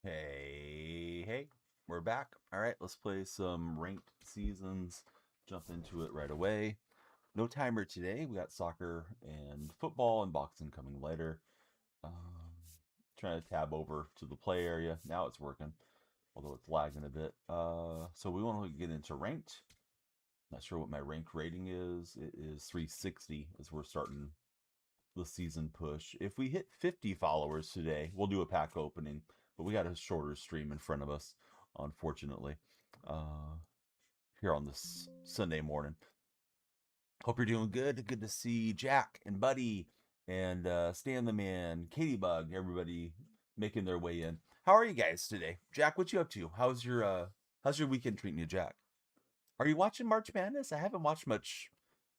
Hey, we're back. All right, let's play some ranked seasons. Jump into it right away. No timer today. We got soccer and football and boxing coming later. Trying to tab over to the play area. Now it's working, although it's lagging a bit. So we want to get into ranked. Not sure what my rank rating is. It is 360 as we're starting the season push. If we hit 50 followers today, we'll do a pack opening, but we got a shorter stream in front of us, unfortunately, here on this Sunday morning. Hope you're doing good. Good to see Jack and Buddy and Stan the Man, Katie Bug, everybody making their way in. How are you guys today? Jack, what you up to? How's your weekend treating you, Jack? Are you watching March Madness? I haven't watched much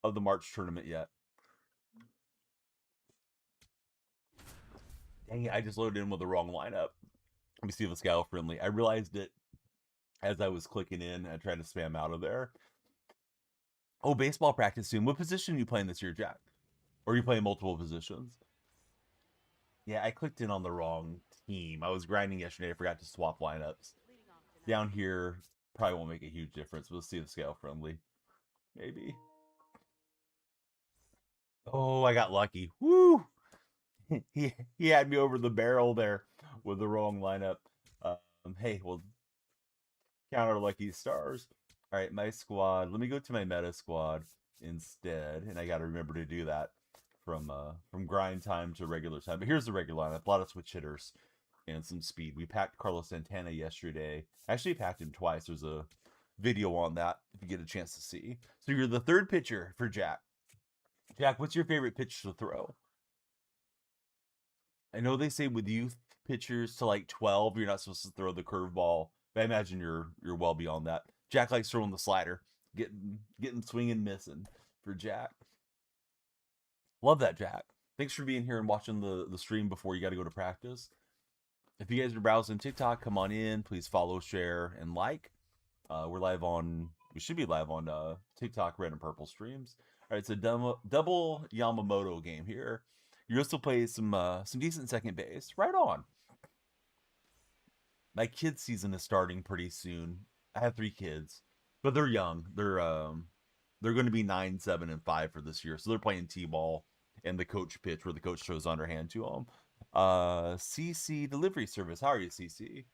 of the March tournament yet. Dang it, I just loaded in with the wrong lineup. Let me see if it's scale friendly. I realized it as I was clicking in and trying to spam out of there. Oh, baseball practice soon. What position are you playing this year, Jack? Or are you playing multiple positions? Yeah, I clicked in on the wrong team. I was grinding yesterday. I forgot to swap lineups. Down here, probably won't make a huge difference. We'll see if scale friendly. Maybe. Oh, I got lucky. Woo! he had me over the barrel there with the wrong lineup. Hey, we'll count our lucky stars. All right, my squad. Let me go to my meta squad instead, and I got to remember to do that from grind time to regular time. But here's the regular lineup: a lot of switch hitters and some speed. We packed Carlos Santana yesterday. Actually, packed him twice. There's a video on that if you get a chance to see. So you're the third pitcher for Jack. Jack, what's your favorite pitch to throw? I know they say with youth pitchers to like 12, you're not supposed to throw the curveball. But I imagine you're well beyond that. Jack likes throwing the slider, getting swinging, missing for Jack. Love that, Jack. Thanks for being here and watching the stream before you got to go to practice. If you guys are browsing TikTok, come on in. Please follow, share, and like. We're live on. We should be live on TikTok, Red and Purple streams. All right, it's a double Yamamoto game here. You also play some decent second base. Right on. My kids' season is starting pretty soon. I have 3 kids, but they're young. They're going to be 9, 7, and 5 for this year. So they're playing t-ball and the coach pitch where the coach throws underhand to them. CC delivery service. How are you, CC?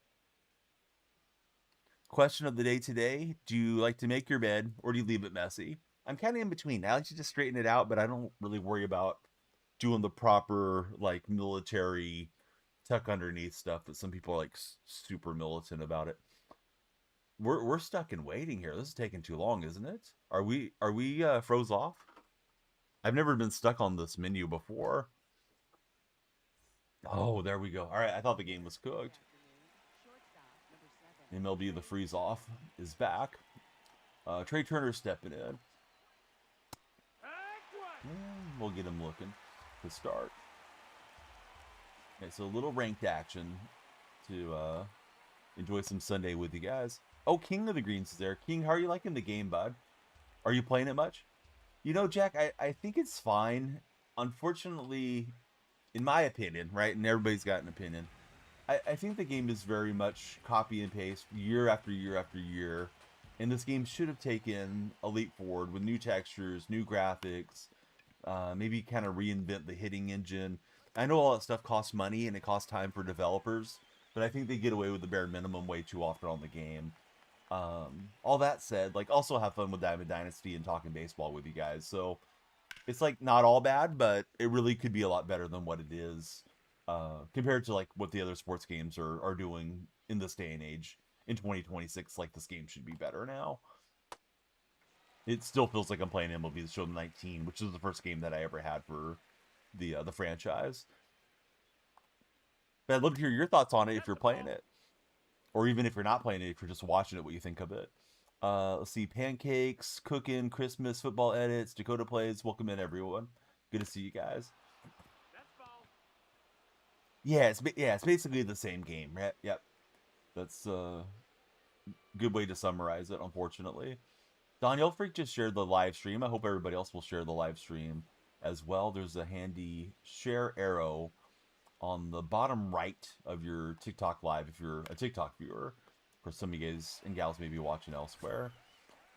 Question of the day today: do you like to make your bed or do you leave it messy? I'm kind of in between. I like to just straighten it out, but I don't really worry about doing the proper like military tuck underneath stuff that some people are like super militant about it. We're stuck in waiting here. This is taking too long, isn't it? Are we froze off? I've never been stuck on this menu before. Oh, there we go. All right, I thought the game was cooked. MLB The Freeze Off is back. Trey Turner stepping in. We'll get him looking to start. Okay, so a little ranked action to enjoy some Sunday with you guys. Oh, King of the Greens is there. King, how are you liking the game, bud? Are you playing it much? You know, Jack, I think it's fine. Unfortunately, in my opinion, right, and everybody's got an opinion, I think the game is very much copy and paste year after year after year. And this game should have taken a leap forward with new textures, new graphics, maybe kind of reinvent the hitting engine. I know all that stuff costs money and it costs time for developers, but I think they get away with the bare minimum way too often on the game. All that said, like also have fun with Diamond Dynasty and talking baseball with you guys. So it's like not all bad, but it really could be a lot better than what it is compared to like what the other sports games are doing in this day and age. In 2026, like this game should be better now. It still feels like I'm playing MLB The Show 19, which is the first game that I ever had for the franchise. But I'd love to hear your thoughts on it if you're playing it, or even if you're not playing it, if you're just watching it, what you think of it. Let's see, pancakes, cooking, Christmas, football edits, Dakota plays. Welcome in, everyone. Good to see you guys. Yeah, it's basically the same game. Right? Yep, that's a good way to summarize it. Unfortunately, DonyellFreak just shared the live stream. I hope everybody else will share the live stream as well. There's a handy share arrow on the bottom right of your TikTok live if you're a TikTok viewer. Of course, some of you guys and gals may be watching elsewhere.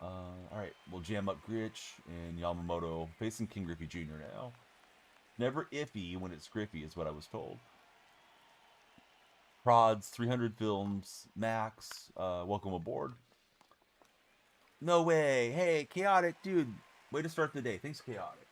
All right, we'll jam up Gritch and Yamamoto facing King Griffey Jr. now. Never iffy when it's Griffey is what I was told. Prods, 300 films, Max, welcome aboard. No way. Hey, Chaotic, dude. Way to start the day. Thanks, Chaotic.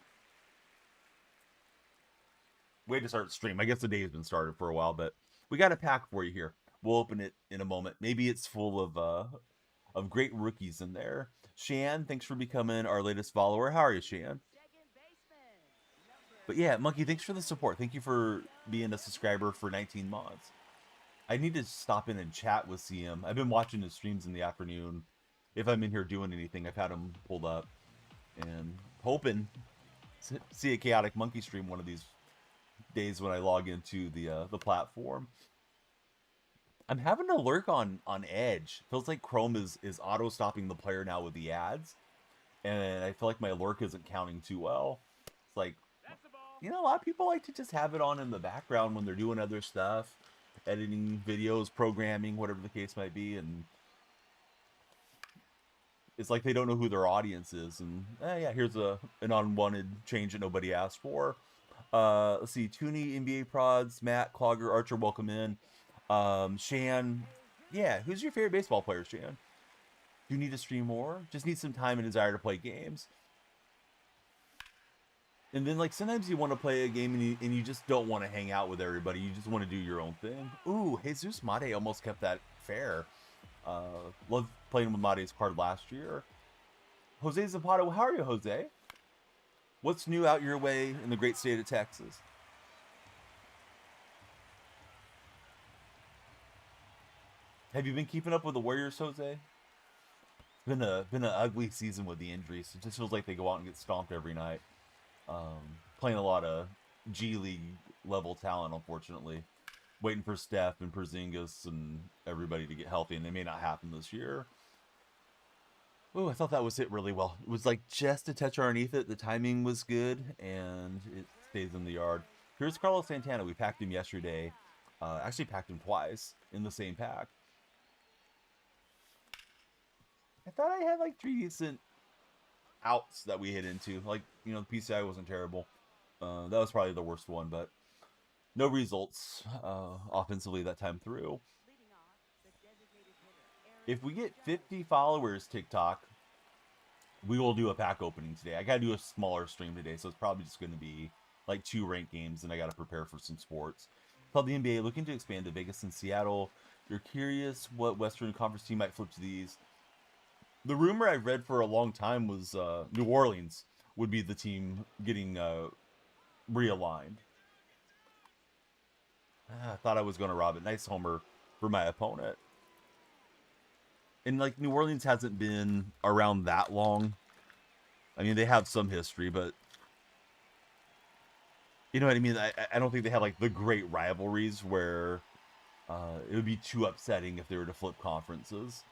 Way to start the stream. I guess the day has been started for a while, but we got a pack for you here. We'll open it in a moment. Maybe it's full of great rookies in there. Shan, thanks for becoming our latest follower. How are you, Shan? But yeah, Monkey, thanks for the support. Thank you for being a subscriber for 19 months. I need to stop in and chat with CM. I've been watching his streams in the afternoon. If I'm in here doing anything, I've had him pulled up. And hoping to see a Chaotic Monkey stream one of these days when I log into the platform. I'm having to lurk on Edge. Feels like Chrome is auto stopping the player now with the ads, and I feel like my lurk isn't counting too well. It's like, you know, a lot of people like to just have it on in the background when they're doing other stuff, editing videos, programming, whatever the case might be, and it's like they don't know who their audience is. And yeah, here's an unwanted change that nobody asked for. Let's see, Tooney, NBA Prods, Matt, Clogger, Archer, welcome in. Shan, yeah, who's your favorite baseball player, Shan? Do you need to stream more? Just need some time and desire to play games. And then, like, sometimes you want to play a game and you just don't want to hang out with everybody. You just want to do your own thing. Ooh, Jesus Mate almost kept that fair. Loved playing with Mate's card last year. Jose Zapata, how are you, Jose? What's new out your way in the great state of Texas? Have you been keeping up with the Warriors, Jose? Been an ugly season with the injuries. It just feels like they go out and get stomped every night. Playing a lot of G League level talent, unfortunately. Waiting for Steph and Porzingis and everybody to get healthy, and they may not happen this year. Ooh, I thought that was hit really well. It was like just a touch underneath it. The timing was good, and it stays in the yard. Here's Carlos Santana. We packed him yesterday. Actually packed him twice in the same pack. I thought I had like 3 decent outs that we hit into. Like, you know, the PCI wasn't terrible. That was probably the worst one, but no results offensively that time through. If we get 50 followers, TikTok, we will do a pack opening today. I got to do a smaller stream today, so it's probably just going to be like 2 ranked games, and I got to prepare for some sports. Called the NBA looking to expand to Vegas and Seattle. You're curious what Western Conference team might flip to these. The rumor I've read for a long time was New Orleans would be the team getting realigned. I thought I was going to rob it. Nice homer for my opponent. And, like, New Orleans hasn't been around that long. I mean, they have some history, but you know what I mean? I don't think they have, like, the great rivalries where it would be too upsetting if they were to flip conferences.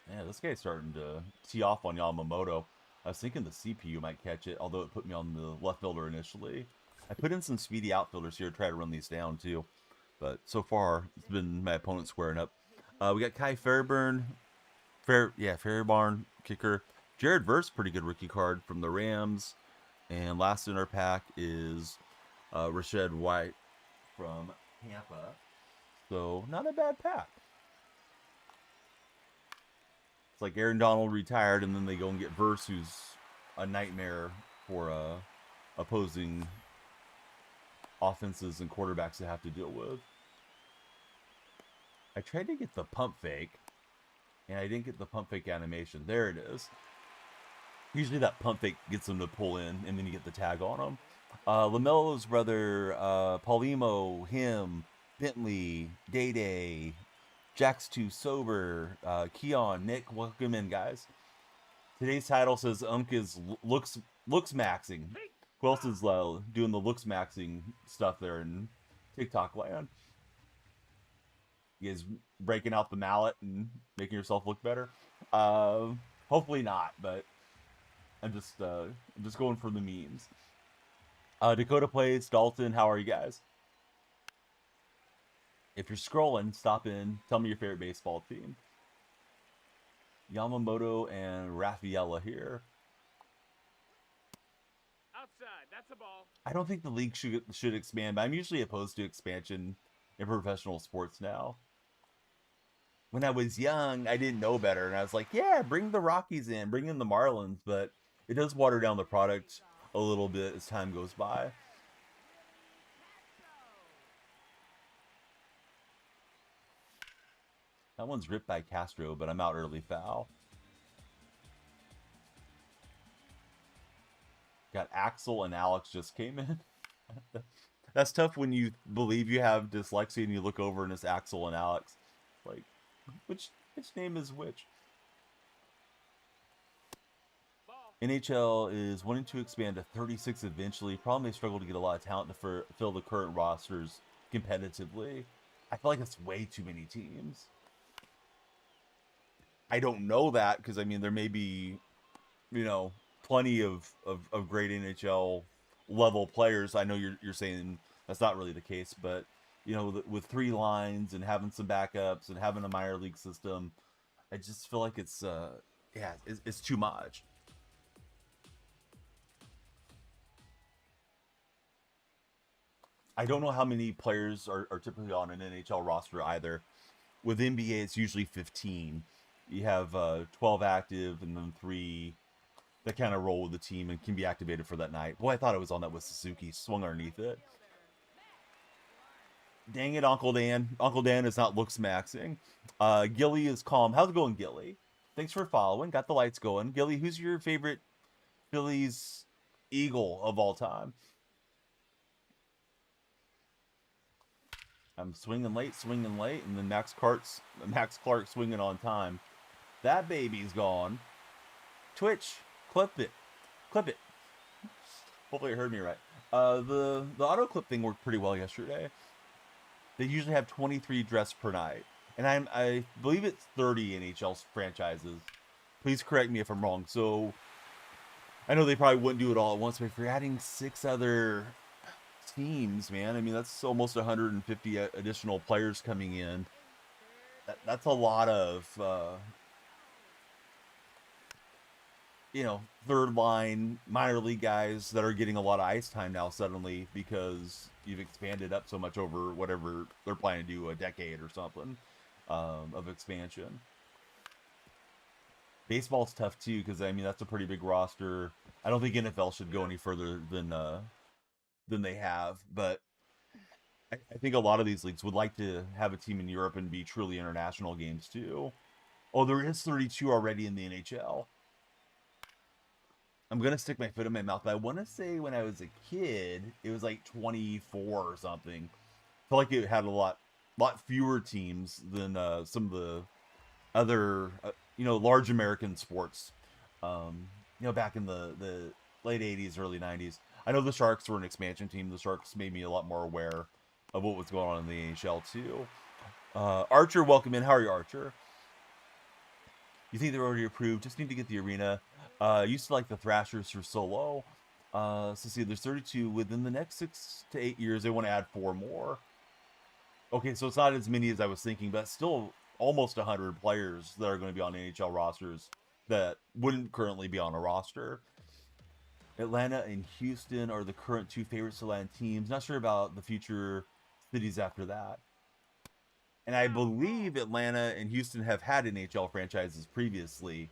Yeah, this guy's starting to tee off on Yamamoto. I was thinking the CPU might catch it, although it put me on the left fielder initially. I put in some speedy outfielders here to try to run these down, too. But so far, it's been my opponent squaring up. We got Kai Fairbairn. Fairbairn, kicker. Jared Verse, pretty good rookie card from the Rams. And last in our pack is Rashad White from Tampa. So, not a bad pack. It's like Aaron Donald retired, and then they go and get Verse, who's a nightmare for opposing offenses and quarterbacks to have to deal with. I tried to get the pump fake, and I didn't get the pump fake animation. There it is. Usually that pump fake gets them to pull in, and then you get the tag on them. LaMelo's brother, Paulimo, him, Bentley, Day-Day, Jack's Too Sober, Keon, Nick, welcome in, guys. Today's title says is looks maxing. Who else is doing the looks maxing stuff there in TikTok land? You guys breaking out the mallet and making yourself look better? Hopefully not, but I'm just going for the memes. Dakota plays. Dalton, how are you guys? If you're scrolling, stop in. Tell me your favorite baseball team. Yamamoto and Rafaela here. Outside, that's a ball. I don't think the league should expand, but I'm usually opposed to expansion in professional sports now. When I was young, I didn't know better, and I was like, yeah, bring the Rockies in, bring in the Marlins, but it does water down the product a little bit as time goes by. That one's ripped by Castro, but I'm out early foul. Got Axel and Alex just came in. That's tough when you believe you have dyslexia and you look over and it's Axel and Alex. Like, which name is which? NHL is wanting to expand to 36 eventually. Problem, they struggle to get a lot of talent to fill the current rosters competitively. I feel like it's way too many teams. I don't know that because, I mean, there may be, you know, plenty of great NHL level players. I know you're saying that's not really the case, but, you know, with 3 lines and having some backups and having a minor league system, I just feel like it's too much. I don't know how many players are typically on an NHL roster either. With NBA, it's usually 15. You have 12 active and then 3 that kind of roll with the team and can be activated for that night. Boy, I thought I was on that with Suzuki. Swung underneath it. Dang it, Uncle Dan. Uncle Dan is not looks maxing. Gilly is calm. How's it going, Gilly? Thanks for following. Got the lights going. Gilly, who's your favorite Phillies Eagle of all time? I'm swinging late, and then Max Clark swinging on time. That baby's gone. Twitch, clip it. Hopefully you heard me right. The auto clip thing worked pretty well yesterday. They usually have 23 dress per night, and I believe it's 30 NHL franchises. Please correct me if I'm wrong. So I know they probably wouldn't do it all at once, but if you're adding 6 other teams, man, I mean, that's almost 150 additional players coming in. That's a lot of third line minor league guys that are getting a lot of ice time now suddenly because you've expanded up so much over whatever they're planning to do, a decade or something of expansion. Baseball's tough too because, I mean, that's a pretty big roster. I don't think NFL should go any further than they have, but I think a lot of these leagues would like to have a team in Europe and be truly international games too. Oh, there is 32 already in the NHL. I'm gonna stick my foot in my mouth, but I want to say when I was a kid, it was like 24 or something. I feel like it had a lot fewer teams than some of the other, large American sports. Back in the late 80s, early 90s. I know the Sharks were an expansion team. The Sharks made me a lot more aware of what was going on in the NHL too. Archer, welcome in. How are you, Archer? You think they're already approved? Just need to get the arena. Used to like the Thrashers for solo. So see, there's 32. Within the next 6 to 8 years, they want to add 4 more. Okay, so it's not as many as I was thinking, but still almost 100 players that are going to be on NHL rosters that wouldn't currently be on a roster. Atlanta and Houston are the current 2 favorites to land teams. Not sure about the future cities after that. And I believe Atlanta and Houston have had NHL franchises previously.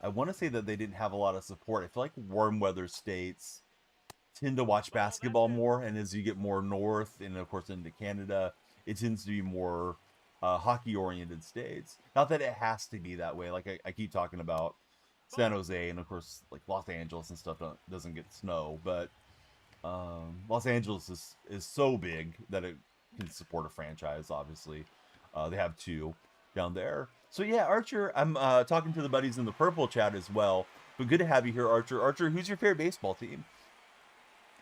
I want to say that they didn't have a lot of support. I feel like warm weather states tend to watch basketball more, and as you get more north and of course into Canada, it tends to be more hockey-oriented states. Not that it has to be that way. Like I keep talking about San Jose and of course like Los Angeles and stuff doesn't get snow, but Los Angeles is so big that it can support a franchise. Obviously, they have 2 down there. So yeah, Archer, I'm talking to the buddies in the purple chat as well. But good to have you here, Archer. Archer, who's your favorite baseball team?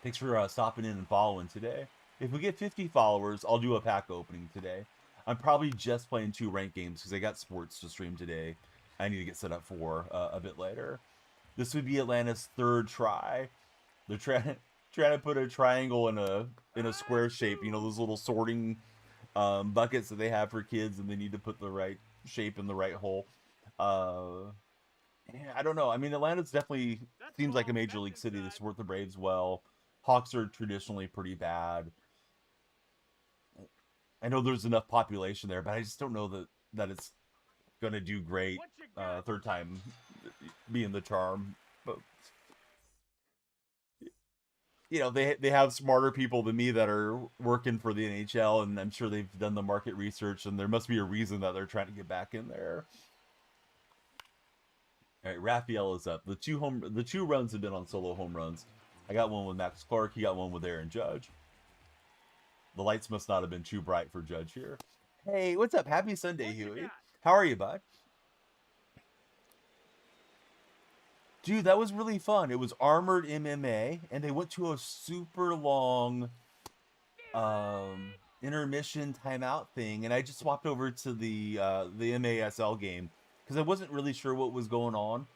Thanks for stopping in and following today. If we get 50 followers, I'll do a pack opening today. I'm probably just playing 2 ranked games because I got sports to stream today. I need to get set up for a bit later. This would be Atlanta's third try. They're trying to put a triangle in a square shape. You know, those little sorting buckets that they have for kids, and they need to put the right shape in the right hole. Yeah, I don't know. I mean, Atlanta's definitely That's the seems like a ball. major That's league city. They inside. support the Braves well. Hawks are traditionally pretty bad. I know there's enough population there, but I just don't know that it's gonna do great. What you got? Third time being the charm, but you know they have smarter people than me that are working for the NHL, and I'm sure they've done the market research, and there must be a reason that they're trying to get back in there. All right, Raphael is up. The two runs have been on solo home runs. I got one with Max Clark. He got one with Aaron Judge. The lights must not have been too bright for Judge here. Hey, what's up? Happy Sunday, What you Huey. got? How are you, bud? Dude, that was really fun. It was armored MMA, and they went to a super long intermission timeout thing, and I just swapped over to the MASL game because I wasn't really sure what was going on.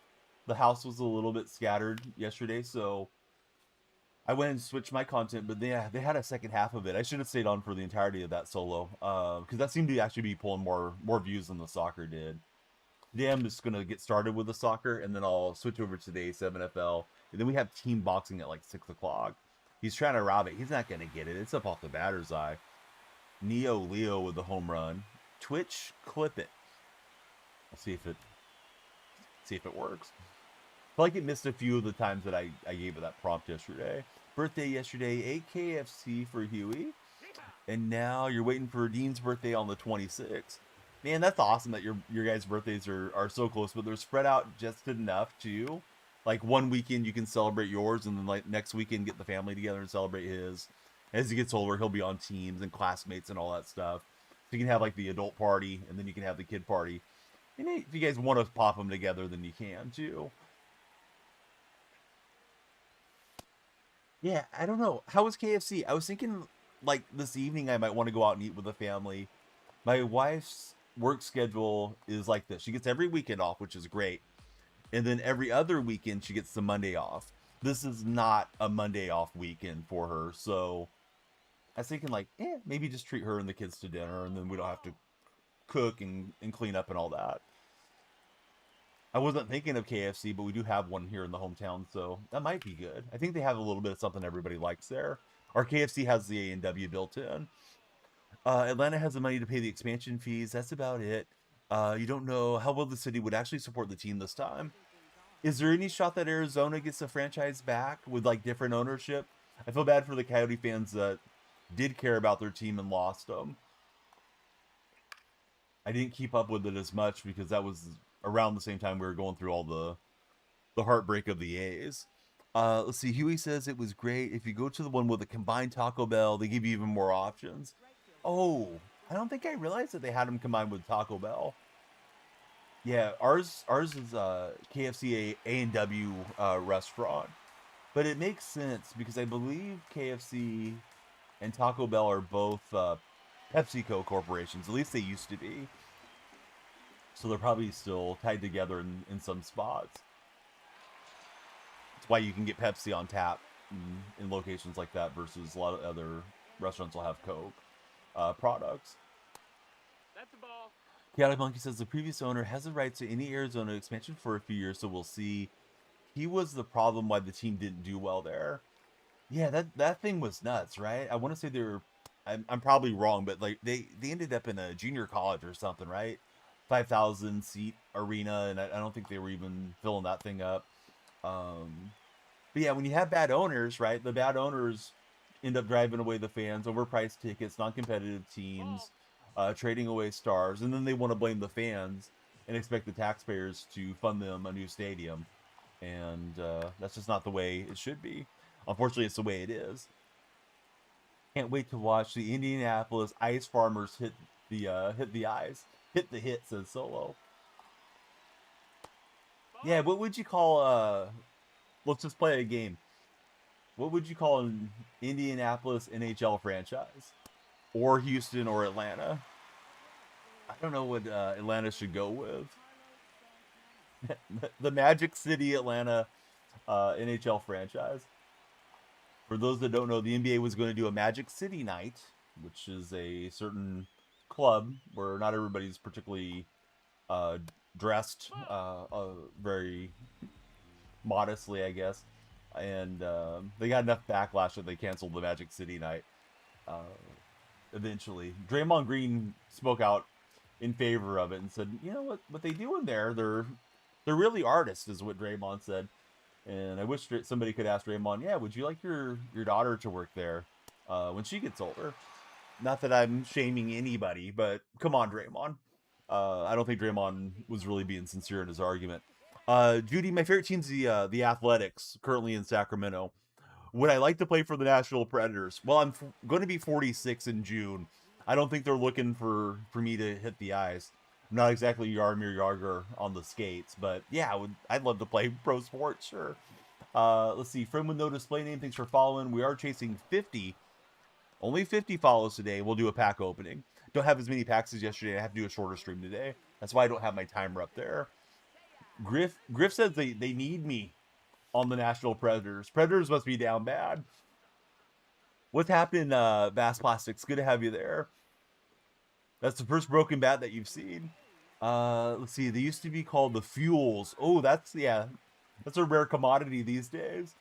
The house was a little bit scattered yesterday, so I went and switched my content. But they had a second half of it. I should have stayed on for the entirety of that solo because that seemed to actually be pulling more views than the soccer did. Today I'm just gonna get started with the soccer, and then I'll switch over to the A7FL, and then we have team boxing at like 6 o'clock. He's trying to rob it. He's not gonna get it. It's up off the batter's eye. Neo Leo with the home run. Twitch, clip it. I'll see if it works. I feel like it missed a few of the times that I gave it that prompt yesterday. Birthday yesterday, 8 KFC for Huey. And now you're waiting for Dean's birthday on the 26th. Man, that's awesome that your guys' birthdays are so close, but they're spread out just enough too. Like one weekend you can celebrate yours, and then like next weekend get the family together and celebrate his. As he gets older, he'll be on teams and classmates and all that stuff. So you can have like the adult party, and then you can have the kid party. And if you guys want to pop them together, then you can too. Yeah, I don't know. How was KFC? I was thinking like this evening I might want to go out and eat with the family. My wife's work schedule is like this. She gets every weekend off, which is great. And then every other weekend she gets the Monday off. This is not a Monday off weekend for her. So I was thinking like, maybe just treat her and the kids to dinner, and then we don't have to cook and clean up and all that. I wasn't thinking of KFC, but we do have one here in the hometown, so that might be good. I think they have a little bit of something everybody likes there. Our KFC has the A&W built in. Atlanta has the money to pay the expansion fees. That's about it. You don't know how well the city would actually support the team this time. Is there any shot that Arizona gets the franchise back with like different ownership? I feel bad for the Coyote fans that did care about their team and lost them. I didn't keep up with it as much because that was around the same time we were going through all the heartbreak of the A's. Let's see. Huey says it was great. If you go to the one with a combined Taco Bell, they give you even more options. Oh, I don't think I realized that they had them combined with Taco Bell. Yeah, ours is KFC A&W restaurant, but it makes sense because I believe KFC and Taco Bell are both PepsiCo corporations. At least they used to be. So they're probably still tied together in some spots. That's why you can get Pepsi on tap in locations like that versus a lot of other restaurants will have Coke products. That's the ball. Chaotic Monkey says the previous owner has the rights to any Arizona expansion for a few years, so we'll see. He was the problem why the team didn't do well there. Yeah, that thing was nuts, right? I want to say they were. I'm probably wrong, but like they ended up in a junior college or something, right? 5,000 seat arena, and I don't think they were even filling that thing up. But yeah, when you have bad owners, right? The bad owners end up driving away the fans, overpriced tickets, non-competitive teams, trading away stars, and then they want to blame the fans and expect the taxpayers to fund them a new stadium, and that's just not the way it should be. Unfortunately, it's the way it is. Can't wait to watch the Indianapolis Ice Farmers hit the ice. Hit the hit, says Solo. Yeah, what would you call let's just play a game. What would you call an Indianapolis NHL franchise? Or Houston or Atlanta? I don't know what Atlanta should go with. the Magic City Atlanta NHL franchise. For those that don't know, the NBA was going to do a Magic City night, which is a certain club where not everybody's particularly uh, dressed very modestly, I guess. And they got enough backlash that they canceled the Magic City night. Uh, Eventually, Draymond Green spoke out in favor of it and said, "You know what they do in there? They're really artists," is what Draymond said. And I wish somebody could ask Draymond, "Yeah, would you like your daughter to work there when she gets older?" Not that I'm shaming anybody, but come on, Draymond. I don't think Draymond was really being sincere in his argument. Judy, my favorite team's the Athletics, currently in Sacramento. Would I like to play for the Nashville Predators? Well, I'm going to be 46 in June. I don't think they're looking for me to hit the ice. I'm not exactly Yarmir Yarger on the skates, but yeah, I'd love to play pro sports, sure. Let's see. Friend with no display name, thanks for following. We are chasing 50. Only 50 follows today. We'll do a pack opening. Don't have as many packs as yesterday. I have to do a shorter stream today. That's why I don't have my timer up there. Griff says they need me on the Nashville Predators. Predators must be down bad. What's happening, Vast Plastics? Good to have you there. That's the first broken bat that you've seen. Let's see. They used to be called the Fuels. Oh, that's a rare commodity these days.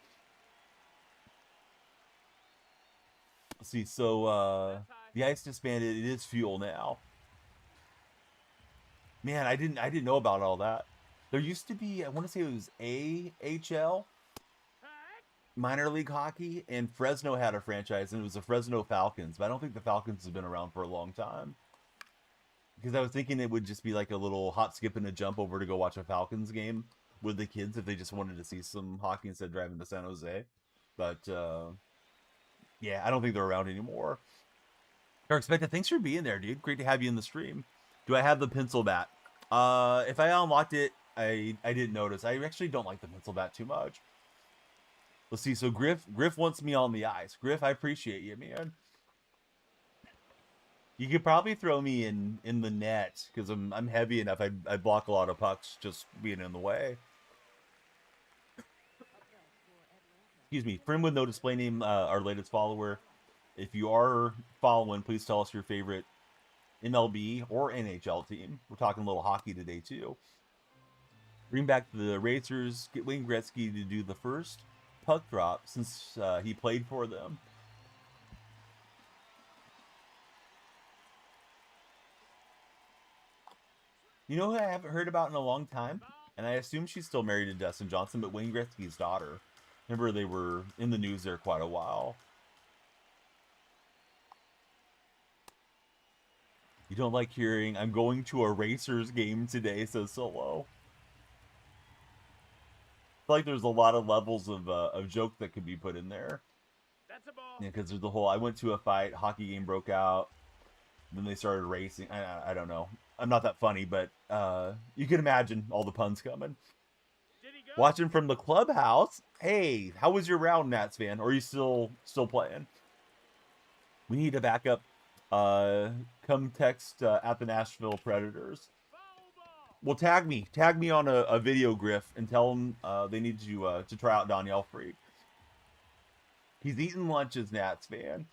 Let's see. So the ice disbanded. It is Fuel now. Man, I didn't know about all that. There used to be, I want to say it was AHL, minor league hockey, and Fresno had a franchise, and it was the Fresno Falcons. But I don't think the Falcons have been around for a long time. Because I was thinking it would just be like a little hop, skip, and a jump over to go watch a Falcons game with the kids if they just wanted to see some hockey instead of driving to San Jose. But yeah, I don't think they're around anymore. Dark Spectre, thanks for being there, dude. Great to have you in the stream. Do I have the pencil bat? If I unlocked it, I didn't notice. I actually don't like the pencil bat too much. Let's see. So Griff wants me on the ice. Griff, I appreciate you, man. You could probably throw me in the net because I'm heavy enough. I block a lot of pucks just being in the way. Excuse me. Friend with no display name, our latest follower. If you are following, please tell us your favorite MLB or NHL team. We're talking a little hockey today too. Bring back the Racers. Get Wayne Gretzky to do the first puck drop since he played for them. You know who I haven't heard about in a long time? And I assume she's still married to Dustin Johnson, but Wayne Gretzky's daughter. Remember, they were in the news there quite a while. You don't like hearing, I'm going to a Racers game today, says Solo. I feel like there's a lot of levels of joke that could be put in there. That's a ball. Yeah, because there's the whole, I went to a fight, hockey game broke out, then they started racing. I don't know. I'm not that funny, but you can imagine all the puns coming. Did he go? Watching from the clubhouse. Hey, how was your round, Nats fan? Or are you still playing? We need a backup. Come text at the Nashville Predators. Well, tag me on a video, Griff, and tell them they need to try out DonyellFreak. He's eating lunches, Nats fan.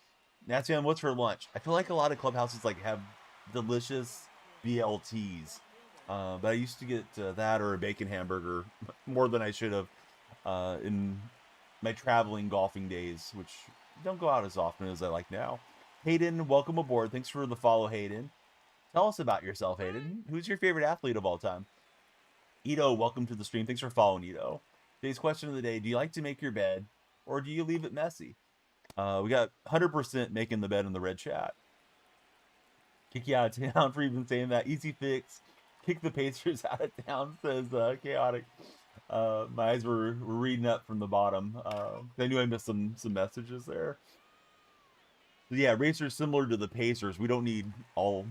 Nats fan, what's for lunch? I feel like a lot of clubhouses like have delicious BLTs, but I used to get that or a bacon hamburger more than I should have in my traveling golfing days, which don't go out as often as I like now. Hayden, welcome aboard. Thanks for the follow, Hayden. Tell us about yourself, Hayden. Who's your favorite athlete of all time? Ito, welcome to the stream. Thanks for following, Ito. Today's question of the day, do you like to make your bed or do you leave it messy? We got 100% making the bed in the red chat. Kick you out of town for even saying that. Easy fix. Kick the Pacers out of town, says Chaotic. My eyes were reading up from the bottom. I knew I missed some messages there. So yeah, Racers similar to the Pacers. We don't need all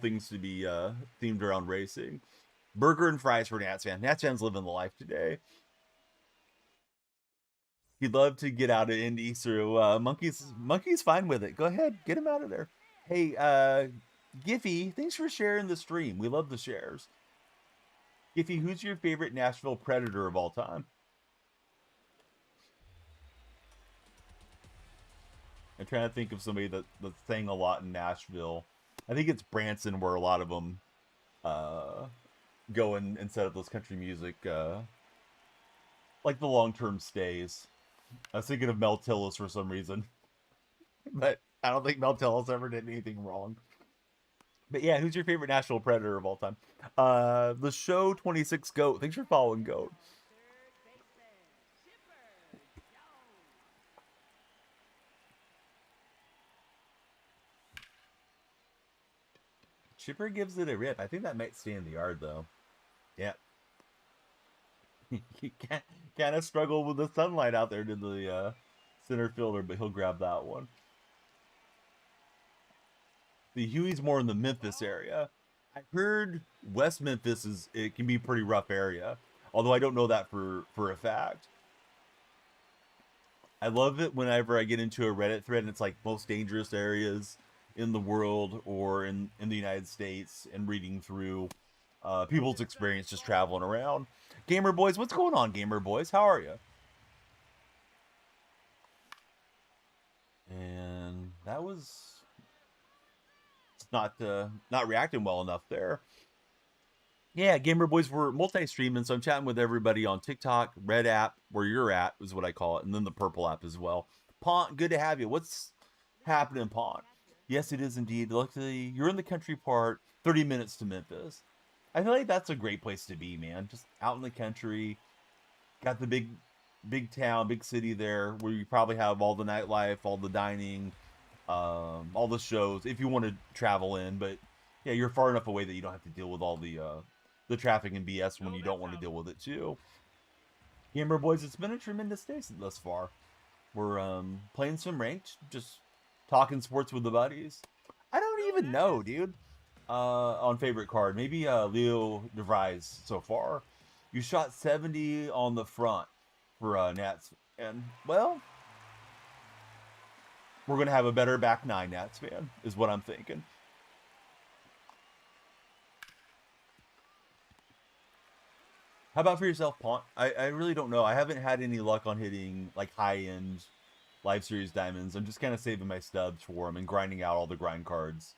things to be themed around racing. Burger and fries for Nats fan. Nats fan's living the life today. He'd love to get out of Indy, so Monkey's fine with it. Go ahead, get him out of there. Hey, Giffy, thanks for sharing the stream. We love the shares. Skiffy, who's your favorite Nashville Predator of all time? I'm trying to think of somebody that's sang a lot in Nashville. I think it's Branson, where a lot of them go and set up those country music, like the long-term stays. I was thinking of Mel Tillis for some reason, but I don't think Mel Tillis ever did anything wrong. But yeah, who's your favorite Nashville Predator of all time? The show 26 Goat. Thanks for following, Goat. Chipper gives it a rip. I think that might stay in the yard, though. Yeah. He kind of struggled with the sunlight out there to the center fielder, but he'll grab that one. The Huey's more in the Memphis area. I heard West Memphis it can be a pretty rough area, although I don't know that for a fact. I love it whenever I get into a Reddit thread and it's like most dangerous areas in the world or in the United States, and reading through people's experience just traveling around. Gamer Boys, what's going on, Gamer Boys? How are you? And that was not reacting well enough there. Yeah, Gamer Boys, were multi-streaming, so I'm chatting with everybody on TikTok, Red app, where you're at is what I call it, and then the purple app as well. Pont, good to have you. What's happening, Pont? Yes, it is indeed. Luckily, you're in the country part, 30 minutes to Memphis. I feel like that's a great place to be, man. Just out in the country, got the big town, big city there, where you probably have all the nightlife, all the dining, all the shows, if you want to travel in. But yeah, you're far enough away that you don't have to deal with all the traffic and BS when you don't want to deal with it too. Gamer Boys, it's been a tremendous day thus far. We're playing some ranked, just talking sports with the buddies. I don't even know, dude. On favorite card, maybe Leo DeVries so far. You shot 70 on the front for Nats, and well, we're gonna have a better back nine, Nats fan, is what I'm thinking. How about for yourself, Pont? I really don't know. I haven't had any luck on hitting like high-end Live Series diamonds. I'm just kind of saving my stubs for them and grinding out all the grind cards.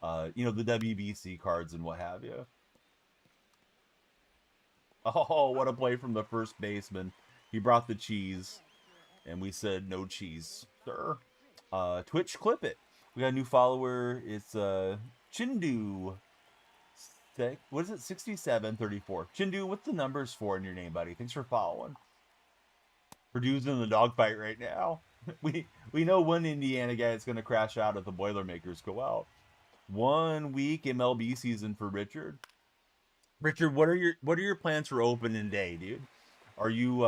You know, the WBC cards and what have you. Oh, what a play from the first baseman. He brought the cheese, and we said no cheese, sir. Twitch, clip it. We got a new follower. It's Chindu. What is it? 6734. Chindu, what's the numbers for in your name, buddy? Thanks for following. Purdue's in the dogfight right now. We know one Indiana guy is going to crash out if the Boilermakers go out. 1 week MLB season for Richard. Richard, what are your plans for opening day, dude? Are you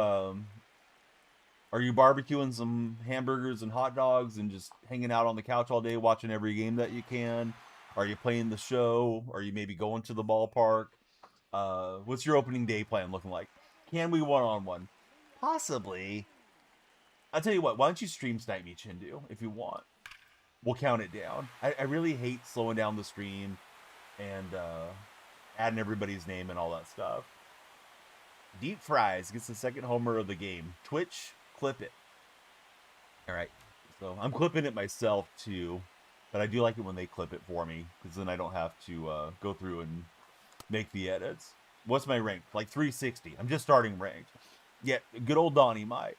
barbecuing some hamburgers and hot dogs and just hanging out on the couch all day watching every game that you can? Are you playing the show? Are you maybe going to the ballpark? What's your opening day plan looking like? Can we one-on-one? Possibly. I'll tell you what, why don't you stream snipe me, Chindu, if you want. We'll count it down. I really hate slowing down the stream and adding everybody's name and all that stuff. Deep Fries gets the second homer of the game. Twitch, clip it. All right. So I'm clipping it myself too, but I do like it when they clip it for me, because then I don't have to go through and make the edits. What's my rank? Like 360. I'm just starting ranked. Yeah, good old Donnie might.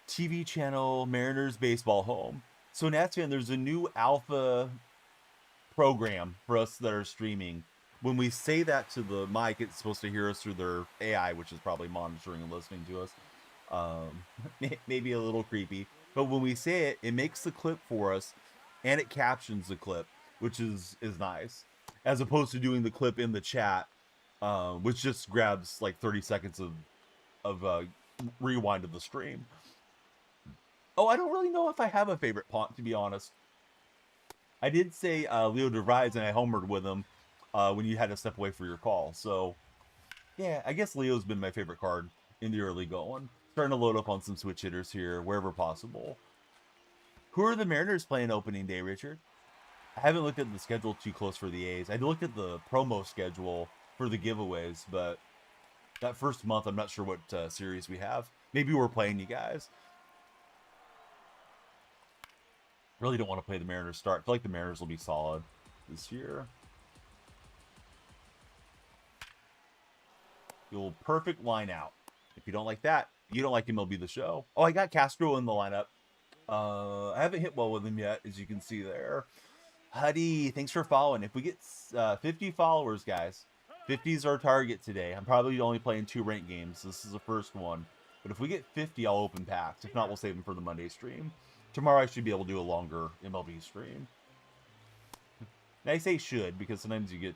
TV channel Mariners baseball home. So Nats fan, there's a new alpha program for us that are streaming. When we say that to the mic, it's supposed to hear us through their AI, which is probably monitoring and listening to us. Maybe a little creepy, but when we say it, it makes the clip for us, and it captions the clip, which is nice, as opposed to doing the clip in the chat, which just grabs like 30 seconds of rewind of the stream. Oh, I don't really know if I have a favorite Pont, to be honest. I did say Leo DeVries, and I homered with him when you had to step away for your call. So, yeah, I guess Leo's been my favorite card in the early going. Starting to load up on some switch hitters here, wherever possible. Who are the Mariners playing opening day, Richard? I haven't looked at the schedule too close for the A's. I looked at the promo schedule for the giveaways, but that first month, I'm not sure what series we have. Maybe we're playing you guys. Really don't want to play the Mariners start. I feel like the Mariners will be solid this year. You'll perfect line out. If you don't like that, you don't like MLB The Show. Oh, I got Castro in the lineup. I haven't hit well with him yet, as you can see there. Huddy, thanks for following. If we get 50 followers, guys, 50 is our target today. I'm probably only playing 2 ranked games. This is the first one. But if we get 50, I'll open packs. If not, we'll save them for the Monday stream. Tomorrow, I should be able to do a longer MLB stream. And I say should, because sometimes you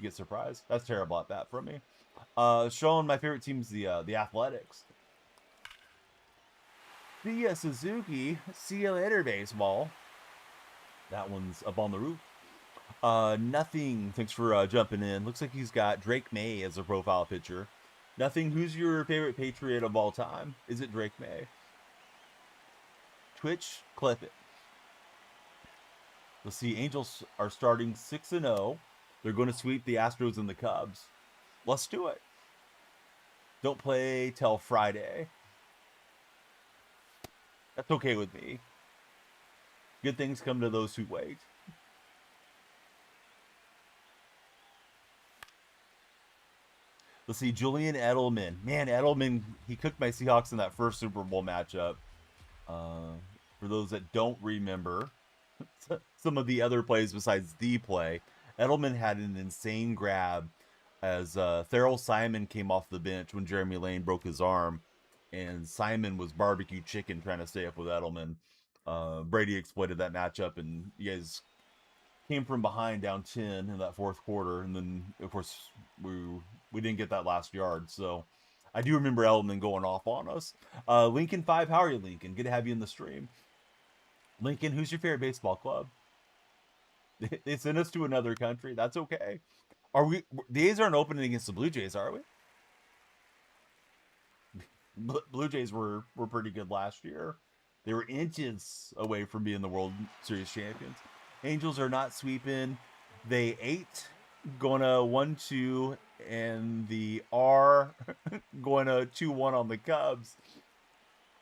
get surprised. That's terrible at bat from me. Showing my favorite team's the Athletics. See ya, Suzuki. See you later, baseball. That one's up on the roof. Nothing. Thanks for jumping in. Looks like he's got Drake May as a profile picture. Nothing. Who's your favorite Patriot of all time? Is it Drake May? Twitch, clip it. Let's see. Angels are starting 6-0. They're going to sweep the Astros and the Cubs. Let's do it. Don't play till Friday. That's okay with me. Good things come to those who wait. Let's see, Julian Edelman. Man, Edelman, he cooked my Seahawks in that first Super Bowl matchup. For those that don't remember some of the other plays besides the play, Edelman had an insane grab as Therrell Simon came off the bench when Jeremy Lane broke his arm, and Simon was barbecue chicken trying to stay up with Edelman. Brady exploited that matchup, and you guys came from behind down 10 in that fourth quarter, and then, of course, we didn't get that last yard, so I do remember Edelman going off on us. Lincoln 5, how are you, Lincoln? Good to have you in the stream. Lincoln, who's your favorite baseball club? They sent us to another country. That's okay. Are we? The A's aren't opening against the Blue Jays, are we? Blue Jays were pretty good last year. They were inches away from being the World Series champions. Angels are not sweeping. They 8, going to 1-2, and the R going to 2-1 on the Cubs.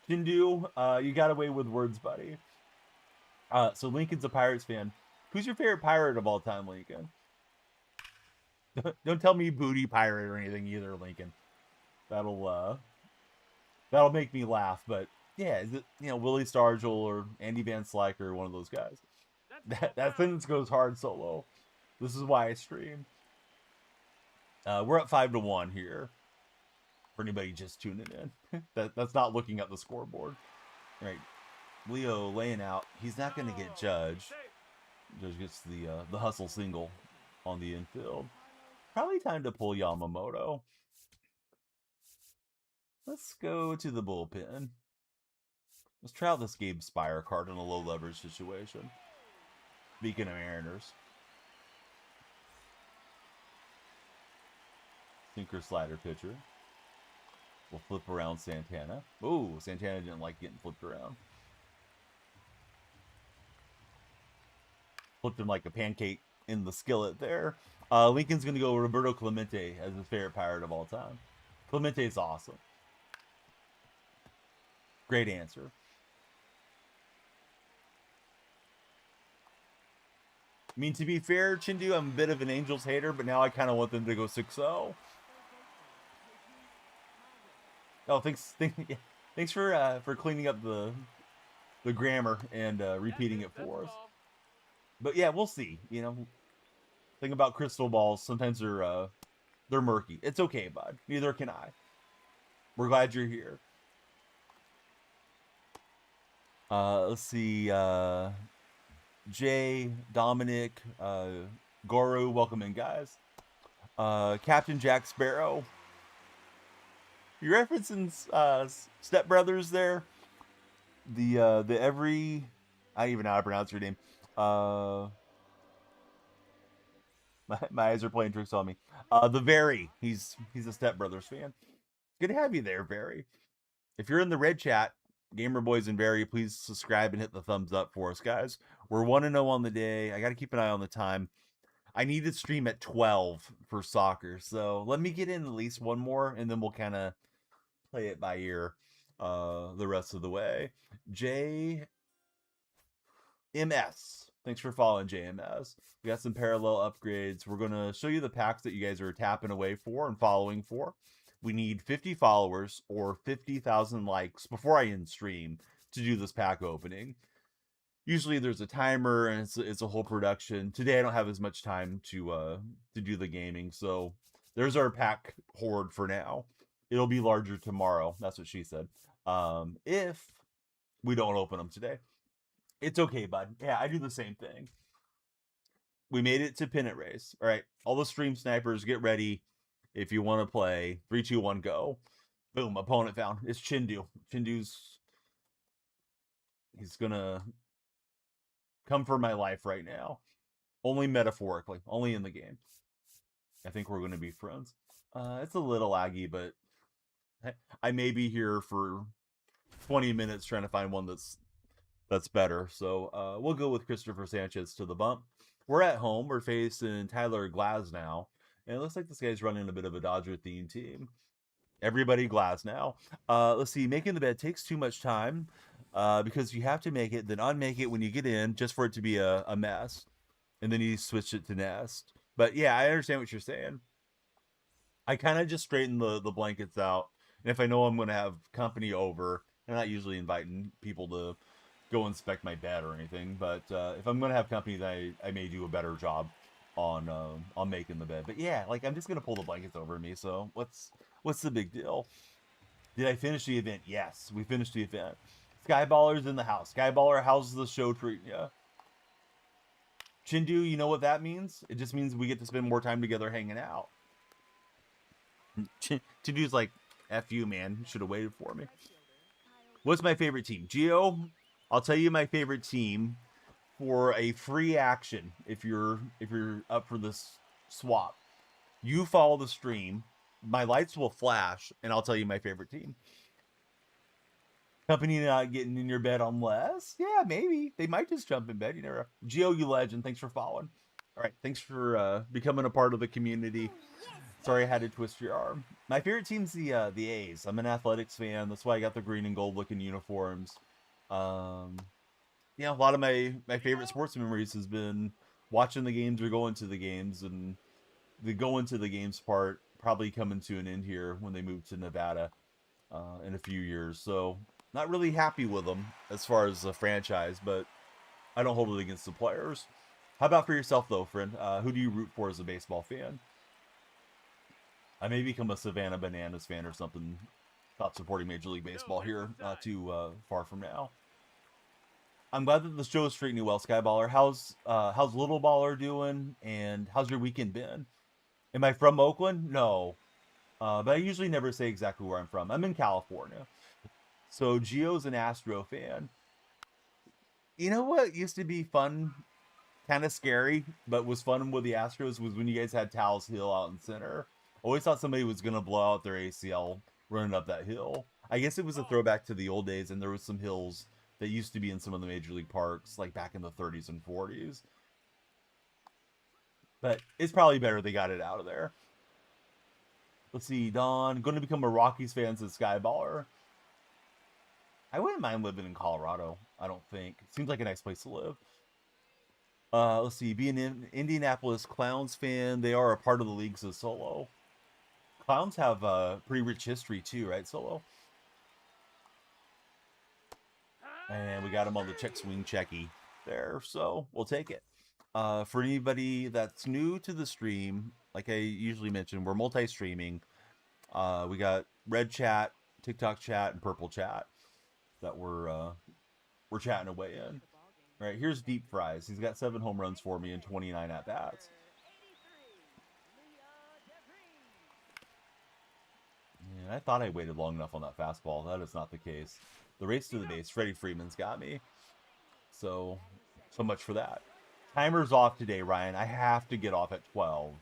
Chindu, you got away with words, buddy. So Lincoln's a Pirates fan. Who's your favorite pirate of all time, Lincoln? Don't tell me Booty Pirate or anything either, Lincoln. That'll make me laugh. But yeah, is it Willie Stargell or Andy Van Slyke or one of those guys? That sentence goes hard solo. This is why I stream. We're up 5-1 here. For anybody just tuning in, that's not looking at the scoreboard. All right, Leo laying out. He's not going to get Judge. Judge gets the hustle single on the infield. Probably time to pull Yamamoto. Let's go to the bullpen. Let's try out this Gabe Spire card in a low leverage situation. Beacon of Mariners. Sinker slider pitcher. We'll flip around Santana. Ooh, Santana didn't like getting flipped around. Flipped him like a pancake in the skillet there. Lincoln's going to go Roberto Clemente as his favorite Pirate of all time. Clemente is awesome. Great answer. I mean, to be fair, Chindu, I'm a bit of an Angels hater, but now I kind of want them to go 6-0. Oh, thanks for cleaning up the grammar and repeating it for us. But yeah, we'll see. Thing about crystal balls, sometimes they're murky. It's okay, bud. Neither can I. We're glad you're here. Let's see. Jay, Dominic, Goru, welcome in, guys. Captain Jack Sparrow. You referencing Step Brothers there? The every, I don't even know how to pronounce your name. My eyes are playing tricks on me. The Very, he's a Step Brothers fan. Good to have you there, Very. If you're in the red chat, Gamer Boys and Barry, please subscribe and hit the thumbs up for us, guys. We're 1-0 on the day. I got to keep an eye on the time. I need to stream at 12 for soccer, so let me get in at least one more, and then we'll kind of play it by ear the rest of the way. JMS, thanks for following, JMS. We got some parallel upgrades. We're going to show you the packs that you guys are tapping away for and following for. We need 50 followers or 50,000 likes before I end stream to do this pack opening. Usually there's a timer and it's a whole production. Today I don't have as much time to do the gaming, so there's our pack hoard for now. It'll be larger tomorrow. That's what she said. If we don't open them today, it's okay, bud. Yeah, I do the same thing. We made it to pennant race. All right, all the stream snipers, get ready. If you want to play, 3, 2, 1, go. Boom, opponent found. It's Chindu. He's gonna come for my life right now. Only metaphorically, only in the game. I think we're going to be friends. It's a little laggy, but I may be here for 20 minutes trying to find one that's better. So we'll go with Christopher Sanchez to the bump. We're at home. We're facing Tyler Glasnow. And it looks like this guy's running a bit of a Dodger-themed team. Everybody Glasnow. Let's see. Making the bed takes too much time. Because you have to make it, then unmake it when you get in, just for it to be a mess. And then you switch it to nest. But yeah, I understand what you're saying. I kind of just straighten the blankets out. And if I know I'm going to have company over, I'm not usually inviting people to go inspect my bed or anything. But if I'm going to have company, then I may do a better job on making the bed. But yeah, like I'm just going to pull the blankets over me. So what's the big deal? Did I finish the event? Yes, we finished the event. Skyballer's in the house. Skyballer, how's the show treating you? Chindu, you know what that means? It just means we get to spend more time together hanging out. Chindu's like, F you, man. You should have waited for me. What's my favorite team? Geo, I'll tell you my favorite team for a free action if you're up for this swap. You follow the stream. My lights will flash, and I'll tell you my favorite team. Company not getting in your bed unless, yeah, maybe they might just jump in bed. You never know. Geo, you legend. Thanks for following. All right, thanks for becoming a part of the community. Sorry I had to twist your arm. My favorite team's the A's. I'm an athletics fan. That's why I got the green and gold looking uniforms. Yeah, a lot of my favorite sports memories has been watching the games or going to the games, and the going to the games part probably coming to an end here when they move to Nevada in a few years. So not really happy with them as far as the franchise, but I don't hold it against the players. How about for yourself, though, friend? Who do you root for as a baseball fan? I may become a Savannah Bananas fan or something. Not supporting Major League Baseball here, not too far from now. I'm glad that the show is treating you well, Skyballer. How's Little Baller doing? And how's your weekend been? Am I from Oakland? No. But I usually never say exactly where I'm from. I'm in California. So Gio's an Astro fan. You know what used to be fun, kind of scary, but was fun with the Astros was when you guys had Taos Hill out in center. Always thought somebody was going to blow out their ACL running up that hill. I guess it was a throwback to the old days, and there was some hills that used to be in some of the major league parks, like back in the 30s and 40s. But it's probably better they got it out of there. Let's see, Don. Going to become a Rockies fan, says Skyballer. I wouldn't mind living in Colorado, I don't think. It seems like a nice place to live. Let's see, being an Indianapolis Clowns fan, they are a part of the league, says Solo. Clowns have a pretty rich history too, right, Solo? And we got him on the check swing checky there, so we'll take it. For anybody that's new to the stream, like I usually mention, we're multi-streaming. We got red chat, TikTok chat, and purple chat that we're chatting away in. All right, here's Deep Fries. He's got 7 home runs for me and 29 at-bats. Yeah, I thought I waited long enough on that fastball. That is not the case. The race to the base, Freddie Freeman's got me. So much for that. Timer's off today, Ryan. I have to get off at 12,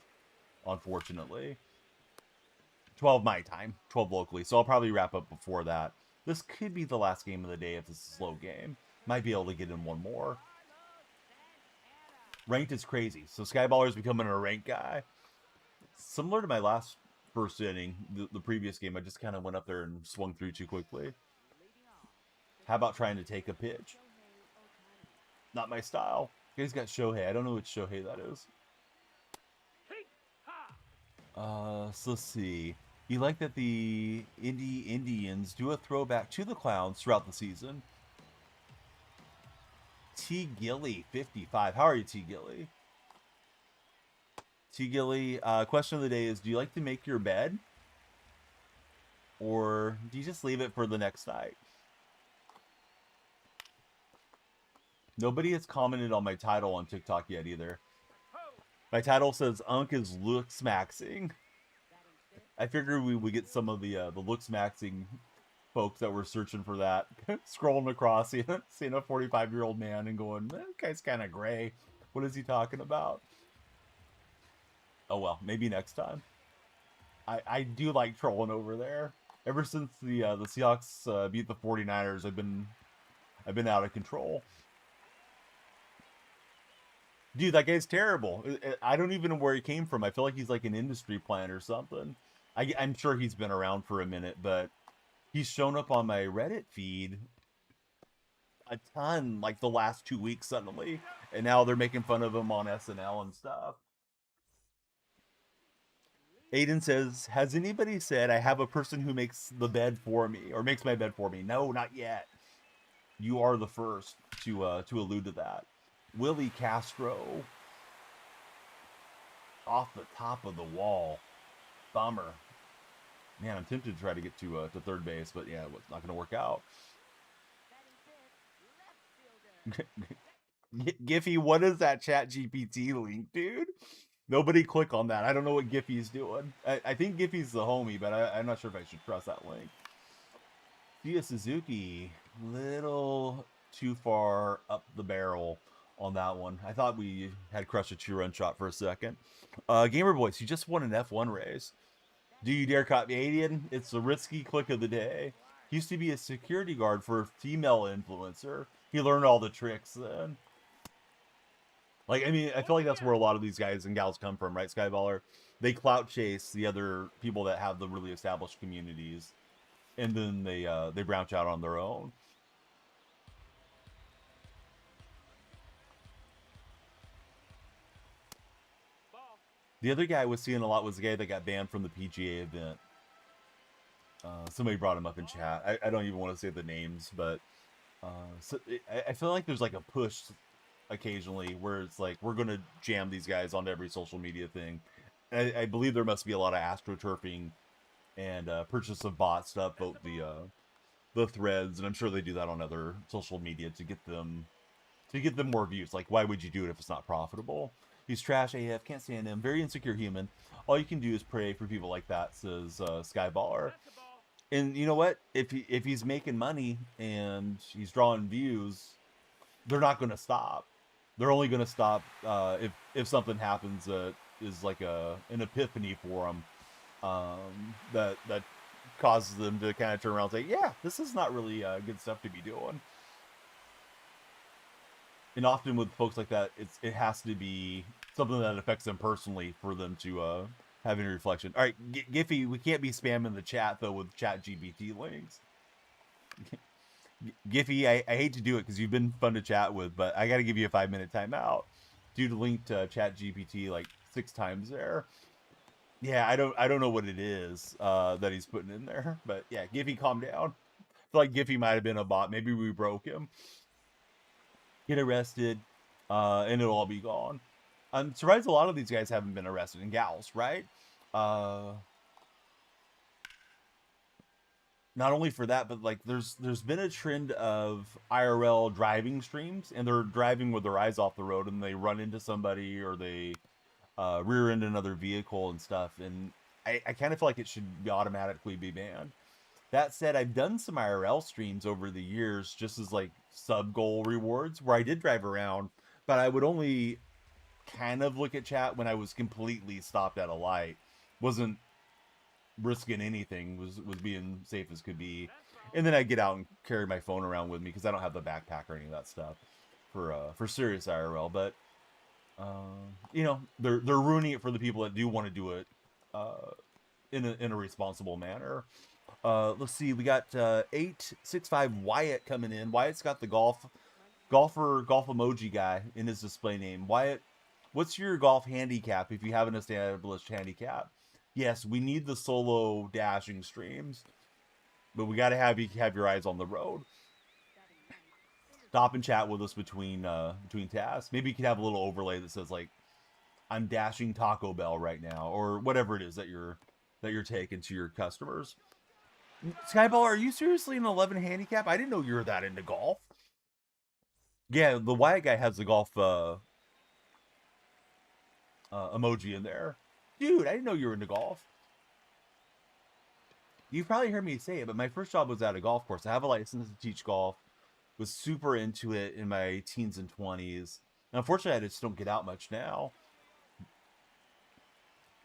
unfortunately. 12 my time, 12 locally. So I'll probably wrap up before that. This could be the last game of the day if it's a slow game. Might be able to get in one more. Ranked is crazy. So Skyballer's becoming a ranked guy. Similar to my last first inning, the previous game, I just kind of went up there and swung through too quickly. How about trying to take a pitch? Not my style. He's got Shohei. I don't know which Shohei that is. So let's see. You like that the Indians do a throwback to the Clowns throughout the season. T. Gilly, 55. How are you, T. Gilly? T. Gilly, question of the day is, do you like to make your bed? Or do you just leave it for the next night? Nobody has commented on my title on TikTok yet either. My title says Unk is looks maxing. I figured we would get some of the looks maxing folks that were searching for that, scrolling across, seeing a 45-year-old man and going, that guy's kind of gray. What is he talking about? Oh well, maybe next time. I do like trolling over there. Ever since the Seahawks beat the 49ers, I've been out of control. Dude, that guy's terrible. I don't even know where he came from. I feel like he's like an industry plant or something. I'm sure he's been around for a minute, but he's shown up on my Reddit feed a ton, like the last 2 weeks suddenly. And now they're making fun of him on SNL and stuff. Aiden says, has anybody said I have a person who makes the bed for me or makes my bed for me? No, not yet. You are the first to allude to that. Willie Castro off the top of the wall. Bummer. Man, I'm tempted to try to get to third base, but yeah, it's not going to work out. Giphy, what is that Chat GPT link, dude? Nobody click on that. I don't know what Giphy's doing. I think Giphy's the homie, but I'm not sure if I should trust that link. Tia Suzuki, little too far up the barrel on that one. I thought we had crushed a 2-run shot for a second. Gamer Boys, you just won an F1 race. Do you dare copy Aiden? It's the risky click of the day. He used to be a security guard for a female influencer. He learned all the tricks then. Like, I mean, I feel like that's where a lot of these guys and gals come from, right, Skyballer? They clout chase the other people that have the really established communities, and then they branch out on their own. The other guy I was seeing a lot was the guy that got banned from the PGA event. Somebody brought him up in chat. I don't even want to say the names, but I feel like there's like a push occasionally where it's like we're going to jam these guys onto every social media thing. I believe there must be a lot of astroturfing and purchase of bots to upvote the threads, and I'm sure they do that on other social media to get them more views. Like, why would you do it if it's not profitable? He's trash AF, can't stand him, very insecure human. All you can do is pray for people like that, says Skyballer. And you know what? If he's making money and he's drawing views, they're not going to stop. They're only going to stop if something happens that is like an epiphany for them, that causes them to kind of turn around and say, yeah, this is not really good stuff to be doing. And often with folks like that, it has to be something that affects them personally for them to have any reflection. All right, Giphy, we can't be spamming the chat, though, with Chat GPT links. Giphy, I hate to do it because you've been fun to chat with, but I got to give you a 5-minute timeout. Dude linked Chat GPT like 6 times there. Yeah, I don't know what it is that he's putting in there, but yeah, Giphy, calm down. I feel like Giphy might have been a bot. Maybe we broke him. Get arrested, and it'll all be gone. I'm surprised a lot of these guys haven't been arrested, and gals, right? Not only for that, but like there's been a trend of IRL driving streams, and they're driving with their eyes off the road, and they run into somebody or they rear end another vehicle and stuff. And I kind of feel like it should automatically be banned. That said, I've done some IRL streams over the years just as like sub goal rewards where I did drive around, but I would only kind of look at chat when I was completely stopped at a light. Wasn't risking anything, was being safe as could be. And then I get out and carry my phone around with me because I don't have the backpack or any of that stuff for serious IRL. But you know, they're ruining it for the people that do want to do it in a responsible manner. Let's see, we got 865 Wyatt coming in. Wyatt's got the golf emoji guy in his display name. Wyatt, what's your golf handicap if you have an established handicap? Yes, we need the solo dashing streams, but we got to have your eyes on the road. Stop and chat with us between tasks. Maybe you could have a little overlay that says like, "I'm dashing Taco Bell right now," or whatever it is that you're taking to your customers. Skyball, are you seriously an 11 handicap? I didn't know you were that into golf. Yeah, the Wyatt guy has the golf emoji in there. Dude, I didn't know you were into golf. You've probably heard me say it, but my first job was at a golf course. I have a license to teach golf. Was super into it in my teens and 20s. And unfortunately, I just don't get out much now.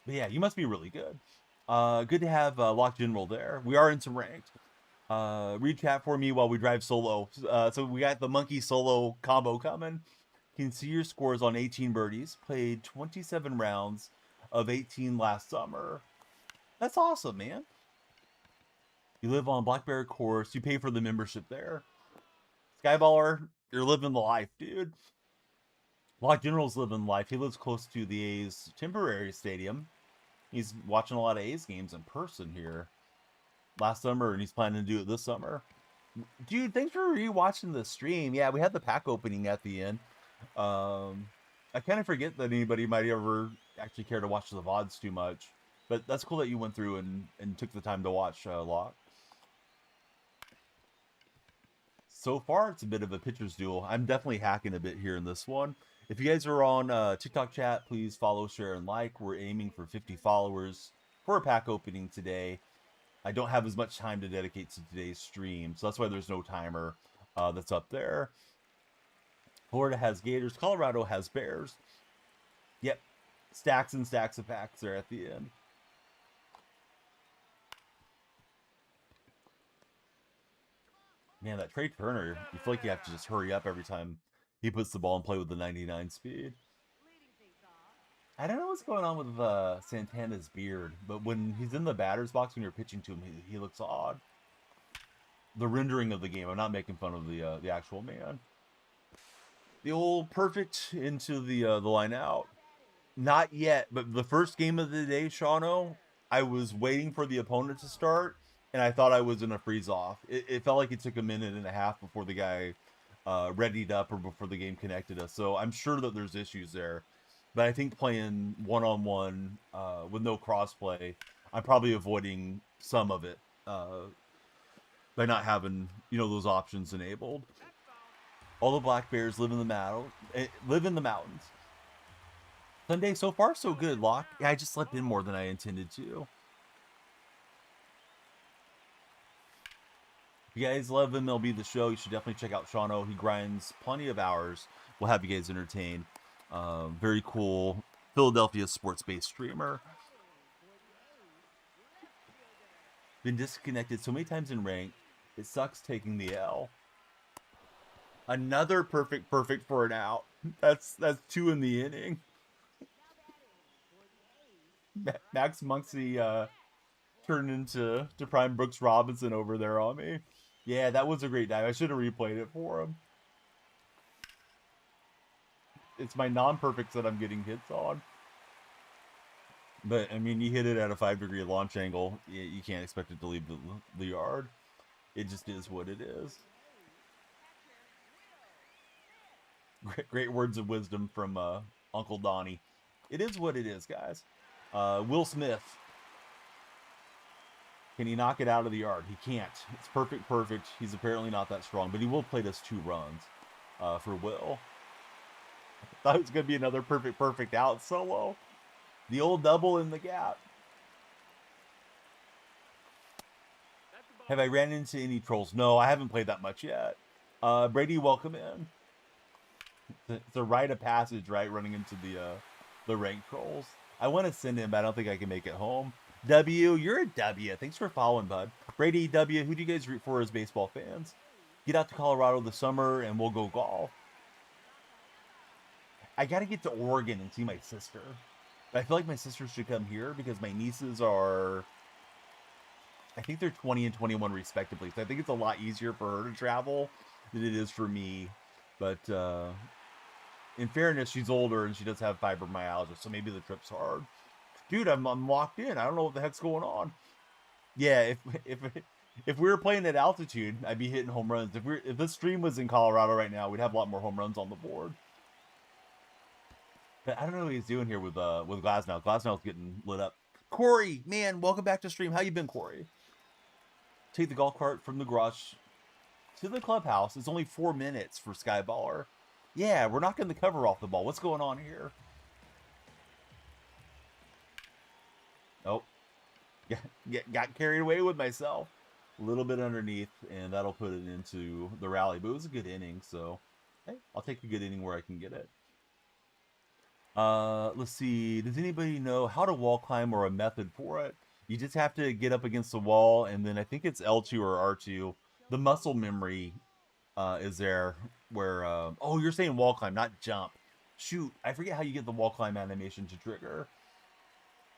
But yeah, you must be really good. Good to have Lock General there. We are in some ranked. Read chat for me while we drive solo. So we got the monkey solo combo coming. You can see your scores on 18 birdies. Played 27 rounds of 18 last summer. That's awesome, man. You live on Black Bear course. You pay for the membership there. Skyballer, you're living the life, dude. Lock General's living life. He lives close to the A's temporary stadium. He's watching a lot of A's games in person here last summer, and he's planning to do it this summer. Dude, thanks for rewatching the stream. Yeah, we had the pack opening at the end. I kind of forget that anybody might ever actually care to watch the VODs too much. But that's cool that you went through and took the time to watch Lock. So far, it's a bit of a pitcher's duel. I'm definitely hacking a bit here in this one. If you guys are on TikTok chat, please follow, share, and like. We're aiming for 50 followers for a pack opening today. I don't have as much time to dedicate to today's stream, so that's why there's no timer that's up there. Florida has Gators. Colorado has Bears. Yep. Stacks and stacks of packs there at the end. Man, that Trey Turner, you feel like you have to just hurry up every time he puts the ball in play with the 99 speed. I don't know what's going on with Santana's beard, but when he's in the batter's box, when you're pitching to him, he looks odd. The rendering of the game, I'm not making fun of the actual man. The old perfect into the line out. Not yet, but the first game of the day, Shawno, I was waiting for the opponent to start, and I thought I was in a freeze off. It felt like it took a minute and a half before the guy readied up or before the game connected us. So I'm sure that there's issues there. But I think playing one-on-one with no crossplay, I'm probably avoiding some of it by not having, you know, those options enabled. All the Black Bears live in the mountains. Sunday, so far so good, Lock. Yeah, I just slept in more than I intended to. If you guys love MLB The Show, you should definitely check out Shawno. He grinds plenty of hours. We'll have you guys entertained. Very cool Philadelphia sports-based streamer. Been disconnected so many times in rank. It sucks taking the L. Another perfect for an out. That's 2 in the inning. Max Muncy turned into Prime Brooks Robinson over there on me. Yeah, that was a great dive. I should have replayed it for him. It's my non-perfects that I'm getting hits on. But, I mean, you hit it at a 5-degree launch angle. You can't expect it to leave the yard. It just is what it is. Great words of wisdom from Uncle Donnie. It is what it is, guys. Will Smith. Can he knock it out of the yard? He can't. It's perfect. He's apparently not that strong, but he will play us 2 runs for Will. I thought it was going to be another perfect out solo. The old double in the gap. Have I ran into any trolls? No, I haven't played that much yet. Brady, welcome in. It's a rite of passage, right? Running into the rank trolls. I want to send him, but I don't think I can make it home. W, you're a W. Thanks for following, bud. Brady W, who do you guys root for as baseball fans? Get out to Colorado this summer and we'll go golf. I got to get to Oregon and see my sister. I feel like my sister should come here because my nieces are, I think they're 20 and 21 respectively. So I think it's a lot easier for her to travel than it is for me. But in fairness, she's older and she does have fibromyalgia, so maybe the trip's hard. Dude, I'm locked in. I don't know what the heck's going on. Yeah, if we were playing at altitude, I'd be hitting home runs. If this stream was in Colorado right now, we'd have a lot more home runs on the board. But I don't know what he's doing here with Glasnow. Glasnow's getting lit up. Corey, man, welcome back to stream. How you been, Corey? Take the golf cart from the garage to the clubhouse. It's only 4 minutes for Skyballer. Yeah, we're knocking the cover off the ball. What's going on here? Oh, got carried away with myself. A little bit underneath, and that'll put it into the rally. But it was a good inning, so hey, I'll take a good inning where I can get it. Let's see. Does anybody know how to wall climb or a method for it? You just have to get up against the wall, and then I think it's L2 or R2. The muscle memory is there where... oh, you're saying wall climb, not jump. Shoot, I forget how you get the wall climb animation to trigger.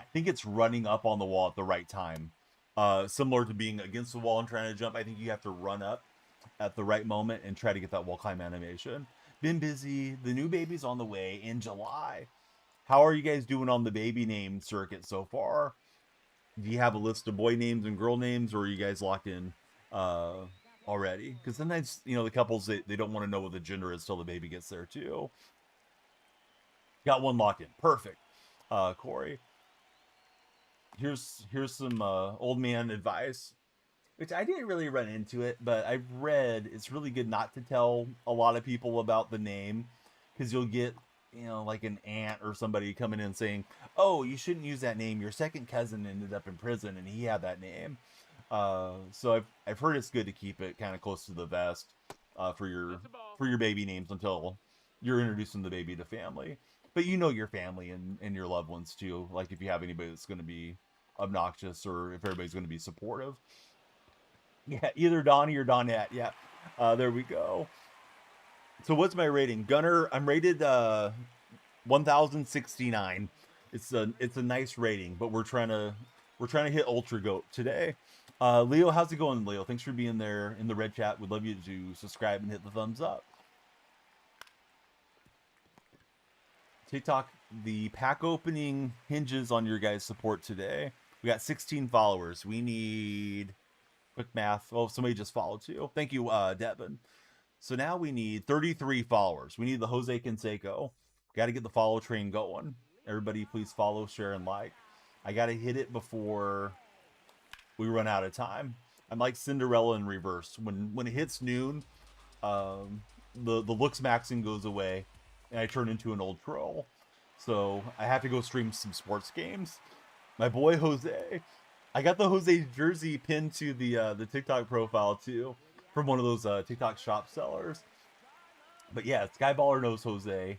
I think it's running up on the wall at the right time. Similar to being against the wall and trying to jump, I think you have to run up at the right moment and try to get that wall climb animation. Been busy. The new baby's on the way in July. How are you guys doing on the baby name circuit so far? Do you have a list of boy names and girl names, or are you guys locked in already? Because sometimes, you know, the couples, they don't want to know what the gender is till the baby gets there too. Got one locked in. Perfect. Corey. Here's some old man advice, which I didn't really run into it, but I've read it's really good not to tell a lot of people about the name, because you'll get, you know, like an aunt or somebody coming in saying, oh, you shouldn't use that name. Your second cousin ended up in prison and he had that name. So I've heard it's good to keep it kind of close to the vest for your baby names until you're introducing the baby to family. But you know your family and your loved ones too. Like if you have anybody that's going to be obnoxious or if everybody's going to be supportive. Yeah, either Donnie or Donette. Yeah, there we go. So what's my rating? Gunner, I'm rated 1069. It's a nice rating, but we're trying to hit Ultra Goat today. Leo, how's it going, Leo? Thanks for being there in the red chat. We'd love you to subscribe and hit the thumbs up. TikTok, the pack opening hinges on your guys' support today. We got 16 followers. We need, quick math. Oh, somebody just followed too. Thank you, Devin. So now we need 33 followers. We need the Jose Canseco. Got to get the follow train going. Everybody, please follow, share, and like. I got to hit it before we run out of time. I'm like Cinderella in reverse. When it hits noon, the looks maxing goes away, and I turn into an old troll. So I have to go stream some sports games. My boy Jose. I got the Jose jersey pinned to the TikTok profile too, from one of those TikTok shop sellers. But yeah, Skyballer knows Jose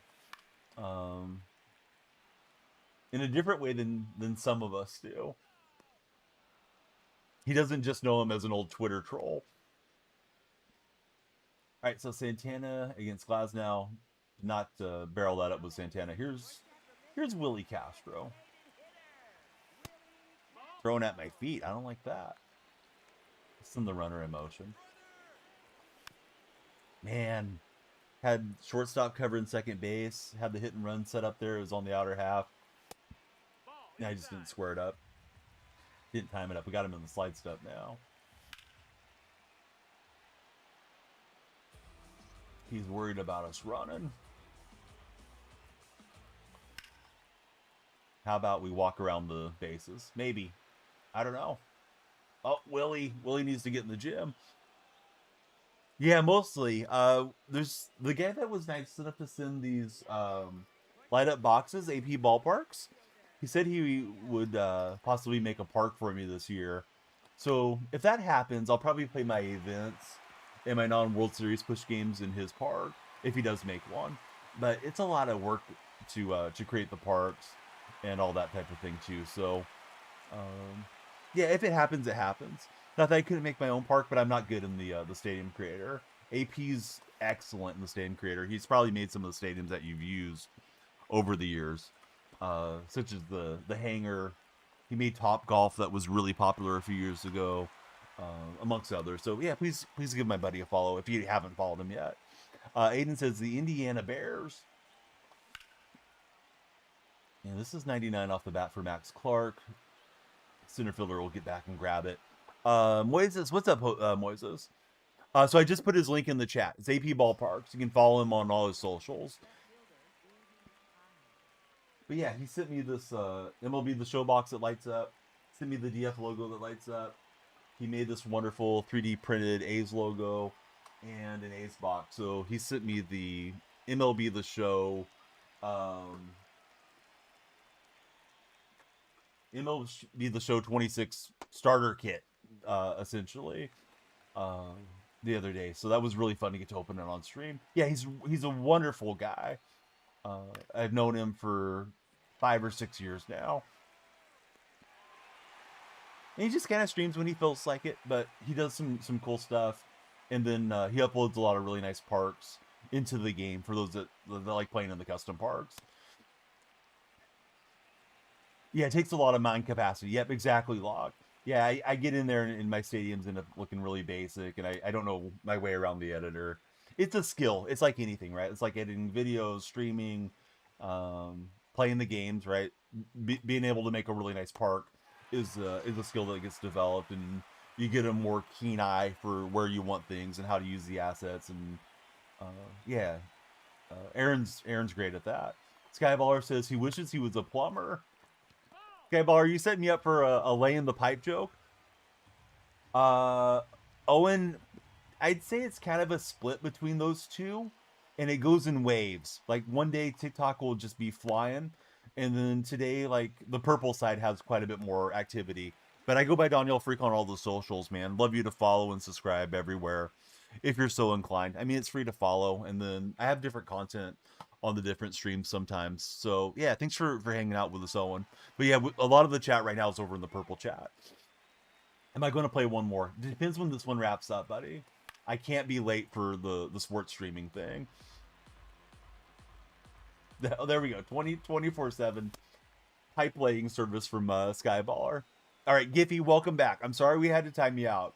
in a different way than some of us do. He doesn't just know him as an old Twitter troll. All right, so Santana against Glasnow. Not barrel that up with Santana. Here's Willie Castro. Thrown at my feet. I don't like that. Send the runner in motion. Man, had shortstop covering second base. Had the hit and run set up there. It was on the outer half. I just didn't square it up. Didn't time it up. We got him in the slide step now. He's worried about us running. How about we walk around the bases? Maybe. I don't know. Oh, Willie needs to get in the gym. Yeah, mostly. There's the guy that was nice enough to send these light up boxes, AP Ballparks. He said he would possibly make a park for me this year. So if that happens, I'll probably play my events and my non-World Series push games in his park if he does make one. But it's a lot of work to create the parks and all that type of thing too. So Yeah, if it happens, it happens. Not that I couldn't make my own park, but I'm not good in the stadium creator. AP's excellent in the stadium creator. He's probably made some of the stadiums that you've used over the years, such as the hangar. He made Top Golf that was really popular a few years ago, amongst others. So yeah, please give my buddy a follow if you haven't followed him yet. Aiden says the Indiana Bears. Yeah, this is 99 off the bat for Max Clark. Center fielder will get back and grab it. Moises, what's up, Moises? So I just put his link in the chat. It's AP Ballparks. You can follow him on all his socials. But yeah, he sent me this MLB The Show box that lights up. Sent me the DF logo that lights up. He made this wonderful 3D printed A's logo and an A's box. So he sent me the MLB The Show MLB The Show 26 starter kit, essentially, the other day. So that was really fun to get to open it on stream. Yeah, he's a wonderful guy. I've known him for 5 or 6 years now. And he just kind of streams when he feels like it, but he does some cool stuff. And then he uploads a lot of really nice parks into the game for those that like playing in the custom parks. Yeah, it takes a lot of mind capacity. Yep, exactly, Log. Yeah, I get in there and my stadiums end up looking really basic, and I don't know my way around the editor. It's a skill. It's like anything, right? It's like editing videos, streaming, playing the games, right? Being able to make a really nice park is a skill that gets developed, and you get a more keen eye for where you want things and how to use the assets. And yeah, Aaron's great at that. Skyballer says he wishes he was a plumber. Skyballer, are you setting me up for a lay in the pipe joke? Owen, I'd say it's kind of a split between those two, and it goes in waves. Like one day TikTok will just be flying, and then today, like the purple side has quite a bit more activity. But I go by DonyellFreak on all the socials, man. Love you to follow and subscribe everywhere if you're so inclined. I mean, it's free to follow, and then I have different content on the different streams sometimes. So yeah, thanks for hanging out with us, Owen. But yeah, a lot of the chat right now is over in the purple chat. Am I going to play one more? It depends when this one wraps up, buddy. I can't be late for the sports streaming thing. Oh, there we go. 24/7 pipe laying service from Skyballer. All right, Giffy, welcome back. I'm sorry we had to time you out.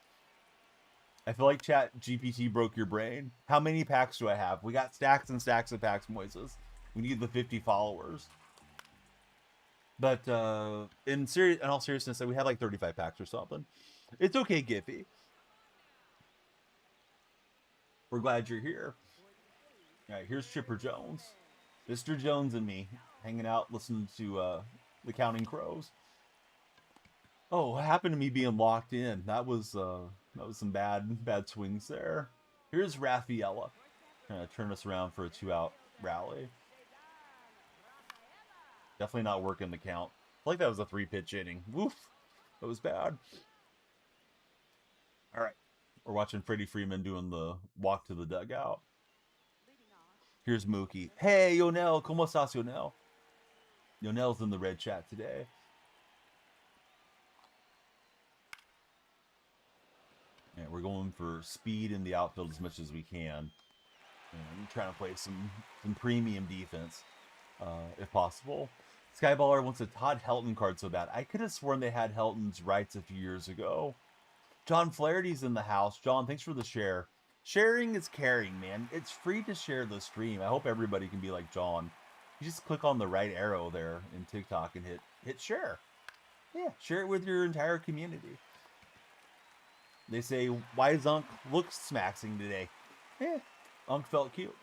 I feel like Chat GPT broke your brain. How many packs do I have? We got stacks and stacks of packs, Moises. We need the 50 followers. But in all seriousness, we had like 35 packs or something. It's okay, Giffy. We're glad you're here. All right, here's Chipper Jones. Mr. Jones and me hanging out, listening to the Counting Crows. Oh, what happened to me being locked in? That was some bad swings there. Here's Rafaela. Gonna turn us around for a 2-out rally. Definitely not working the count. I feel like that was a 3-pitch inning. Woof. That was bad. All right. We're watching Freddie Freeman doing the walk to the dugout. Here's Mookie. Hey, Yonel. ¿Cómo estás, Yonel? Yonel's in the red chat today. Yeah, we're going for speed in the outfield as much as we can. And trying to play some premium defense, if possible. Skyballer wants a Todd Helton card so bad. I could have sworn they had Helton's rights a few years ago. John Flaherty's in the house. John, thanks for the share. Sharing is caring, man. It's free to share the stream. I hope everybody can be like John. You just click on the right arrow there in TikTok and hit share. Yeah, share it with your entire community. They say, why is Unc look smaxing today? Yeah, Unc felt cute.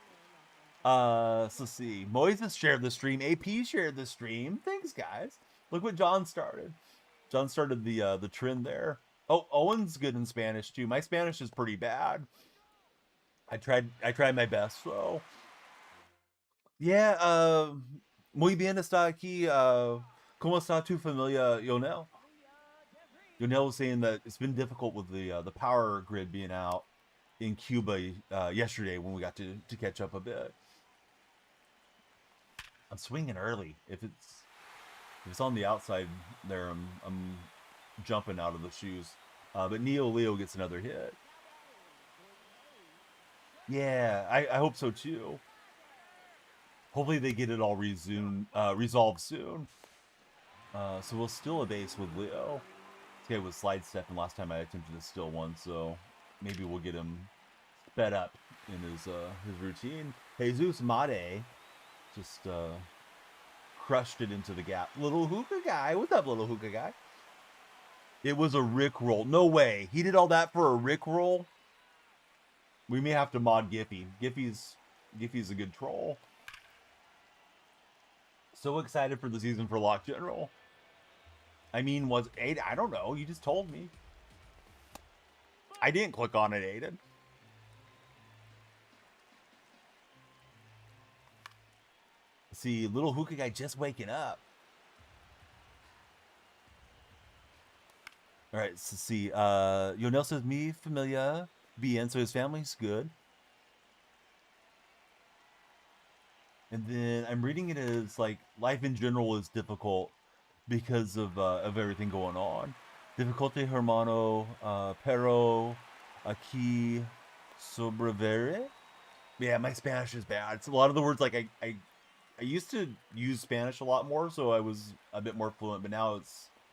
So let's see. Moises shared the stream. AP shared the stream. Thanks, guys. Look what John started. John started the trend there. Oh, Owen's good in Spanish too. My Spanish is pretty bad. I tried my best though. Yeah, muy bien está aquí. ¿Cómo está tu familia, Yonel? Yonel was saying that it's been difficult with the power grid being out in Cuba yesterday when we got to catch up a bit. I'm swinging early. If it's If it's on the outside there, I'm jumping out of the shoes. But Neo Leo gets another hit. Yeah, I hope so too. Hopefully they get it all resolved soon. So we'll steal a base with Leo. This guy was slide stepping last time I attempted to steal one, so maybe we'll get him sped up in his routine. Jesus Made just crushed it into the gap. Little hookah guy, what's up, little hookah guy? It was a Rick roll. No way, he did all that for a Rick roll. We may have to mod Giphy. Giphy's a good troll. So excited for the season for Lock General. I mean, was Aiden? I don't know. You just told me. I didn't click on it, Aiden. See, little hookah guy just waking up. All right, so see. Yonel says me familia bien, so his family's good. And then I'm reading it as like life in general is difficult because of everything going on. Dificulte hermano, pero aquí sobrevivere. Yeah, my Spanish is bad. It's a lot of the words like I used to use Spanish a lot more, so I was a bit more fluent, but now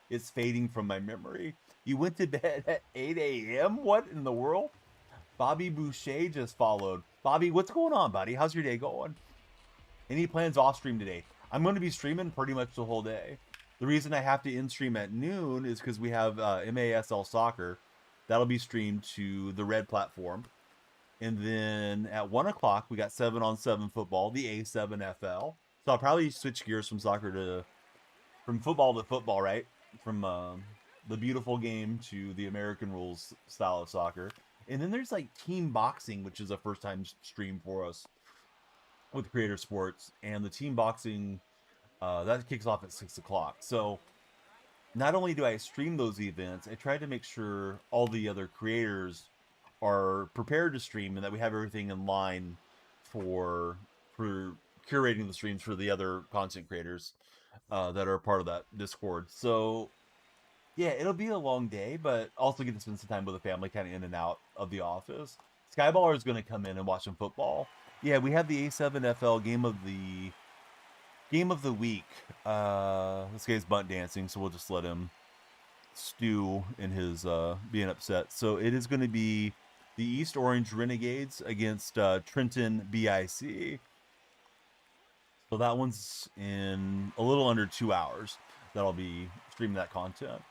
it's fading from my memory. You went to bed at 8 a.m.? What in the world? Bobby Boucher just followed. Bobby, what's going on, buddy? How's your day going? Any plans off stream today? I'm going to be streaming pretty much the whole day. The reason I have to end stream at noon is because we have MASL Soccer. That'll be streamed to the red platform. And then at 1 o'clock, we got 7-on-7 football, the A7FL. So I'll probably switch gears from football to football, right? From the beautiful game to the American rules style of soccer. And then there's like team boxing, which is a first time stream for us with Creator Sports. And the team boxing, that kicks off at 6 o'clock. So not only do I stream those events, I try to make sure all the other creators are prepared to stream and that we have everything in line for curating the streams for the other content creators that are part of that Discord. So yeah, it'll be a long day, but also get to spend some time with the family, kind of in and out of the office. Skyballer is going to come in and watch some football. Yeah, we have the A7FL game of the week. This guy's butt dancing, so we'll just let him stew in his being upset. So it is going to be the East Orange Renegades against Trenton BIC. So that one's in a little under 2 hours that I'll be streaming that content.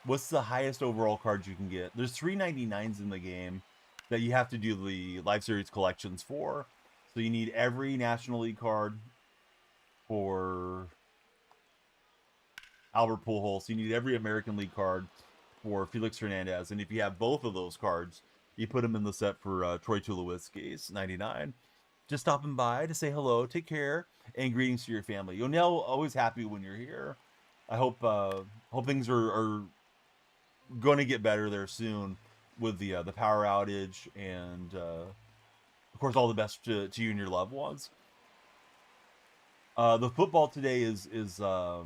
What's the highest overall card you can get? There's 399s in the game that you have to do the Live Series collections for. So you need every National League card for Albert Pujols. You need every American League card for Felix Hernandez. And if you have both of those cards, you put them in the set for Troy Tulowitzki's 99. Just stopping by to say hello, take care, and greetings to your family. Yonel, always happy when you're here. I hope things are going to get better there soon with the power outage, and of course all the best to you and your loved ones. The football today is let's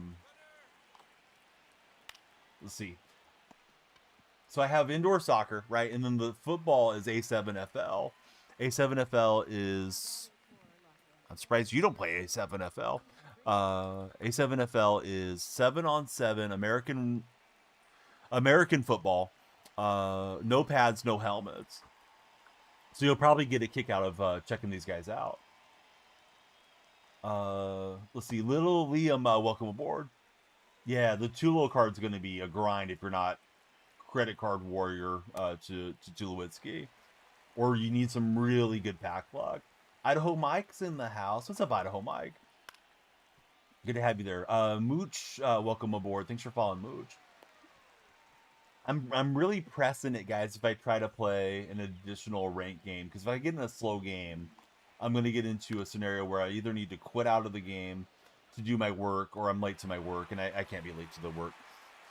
see. So I have indoor soccer, right? And then the football is A7FL. A7FL is, I'm surprised you don't play A7FL. A7FL is 7-on-7 American football. No pads, no helmets. So you'll probably get a kick out of checking these guys out. Let's see, little Liam, welcome aboard. Yeah, the Tulo card's going to be a grind if you're not credit card warrior to Tulowitzki, or you need some really good pack luck. Idaho Mike's in the house. What's up, Idaho Mike? Good to have you there. Mooch, welcome aboard. Thanks for following, Mooch. I'm really pressing it, guys, if I try to play an additional ranked game, because if I get in a slow game, I'm going to get into a scenario where I either need to quit out of the game to do my work, or I'm late to my work, and I can't be late to the work.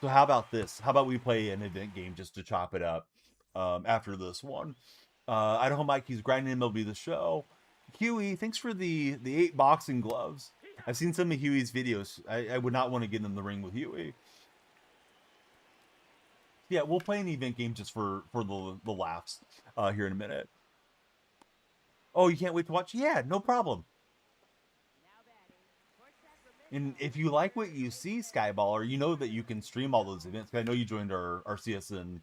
So how about this? How about we play an event game just to chop it up after this one? Idaho Mike, he's grinding MLB The Show. Huey, thanks for the 8 boxing gloves. I've seen some of Huey's videos. I would not want to get in the ring with Huey. Yeah, we'll play an event game just for the laughs here in a minute. Oh, you can't wait to watch? Yeah, no problem. And if you like what you see, Skyballer, you know that you can stream all those events. I know you joined our CSN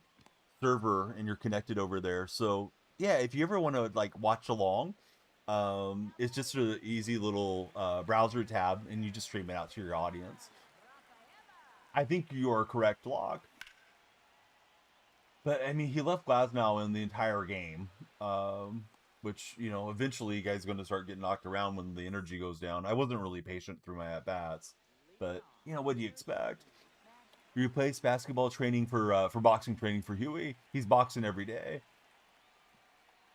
server and you're connected over there. So yeah, if you ever want to like watch along, it's just an easy little browser tab, and you just stream it out to your audience. I think you are correct, Log. But I mean, he left Glasgow in the entire game, which you know, eventually, you guys are going to start getting knocked around when the energy goes down. I wasn't really patient through my at bats, but you know, what do you expect? You replace basketball training for boxing training for Huey. He's boxing every day.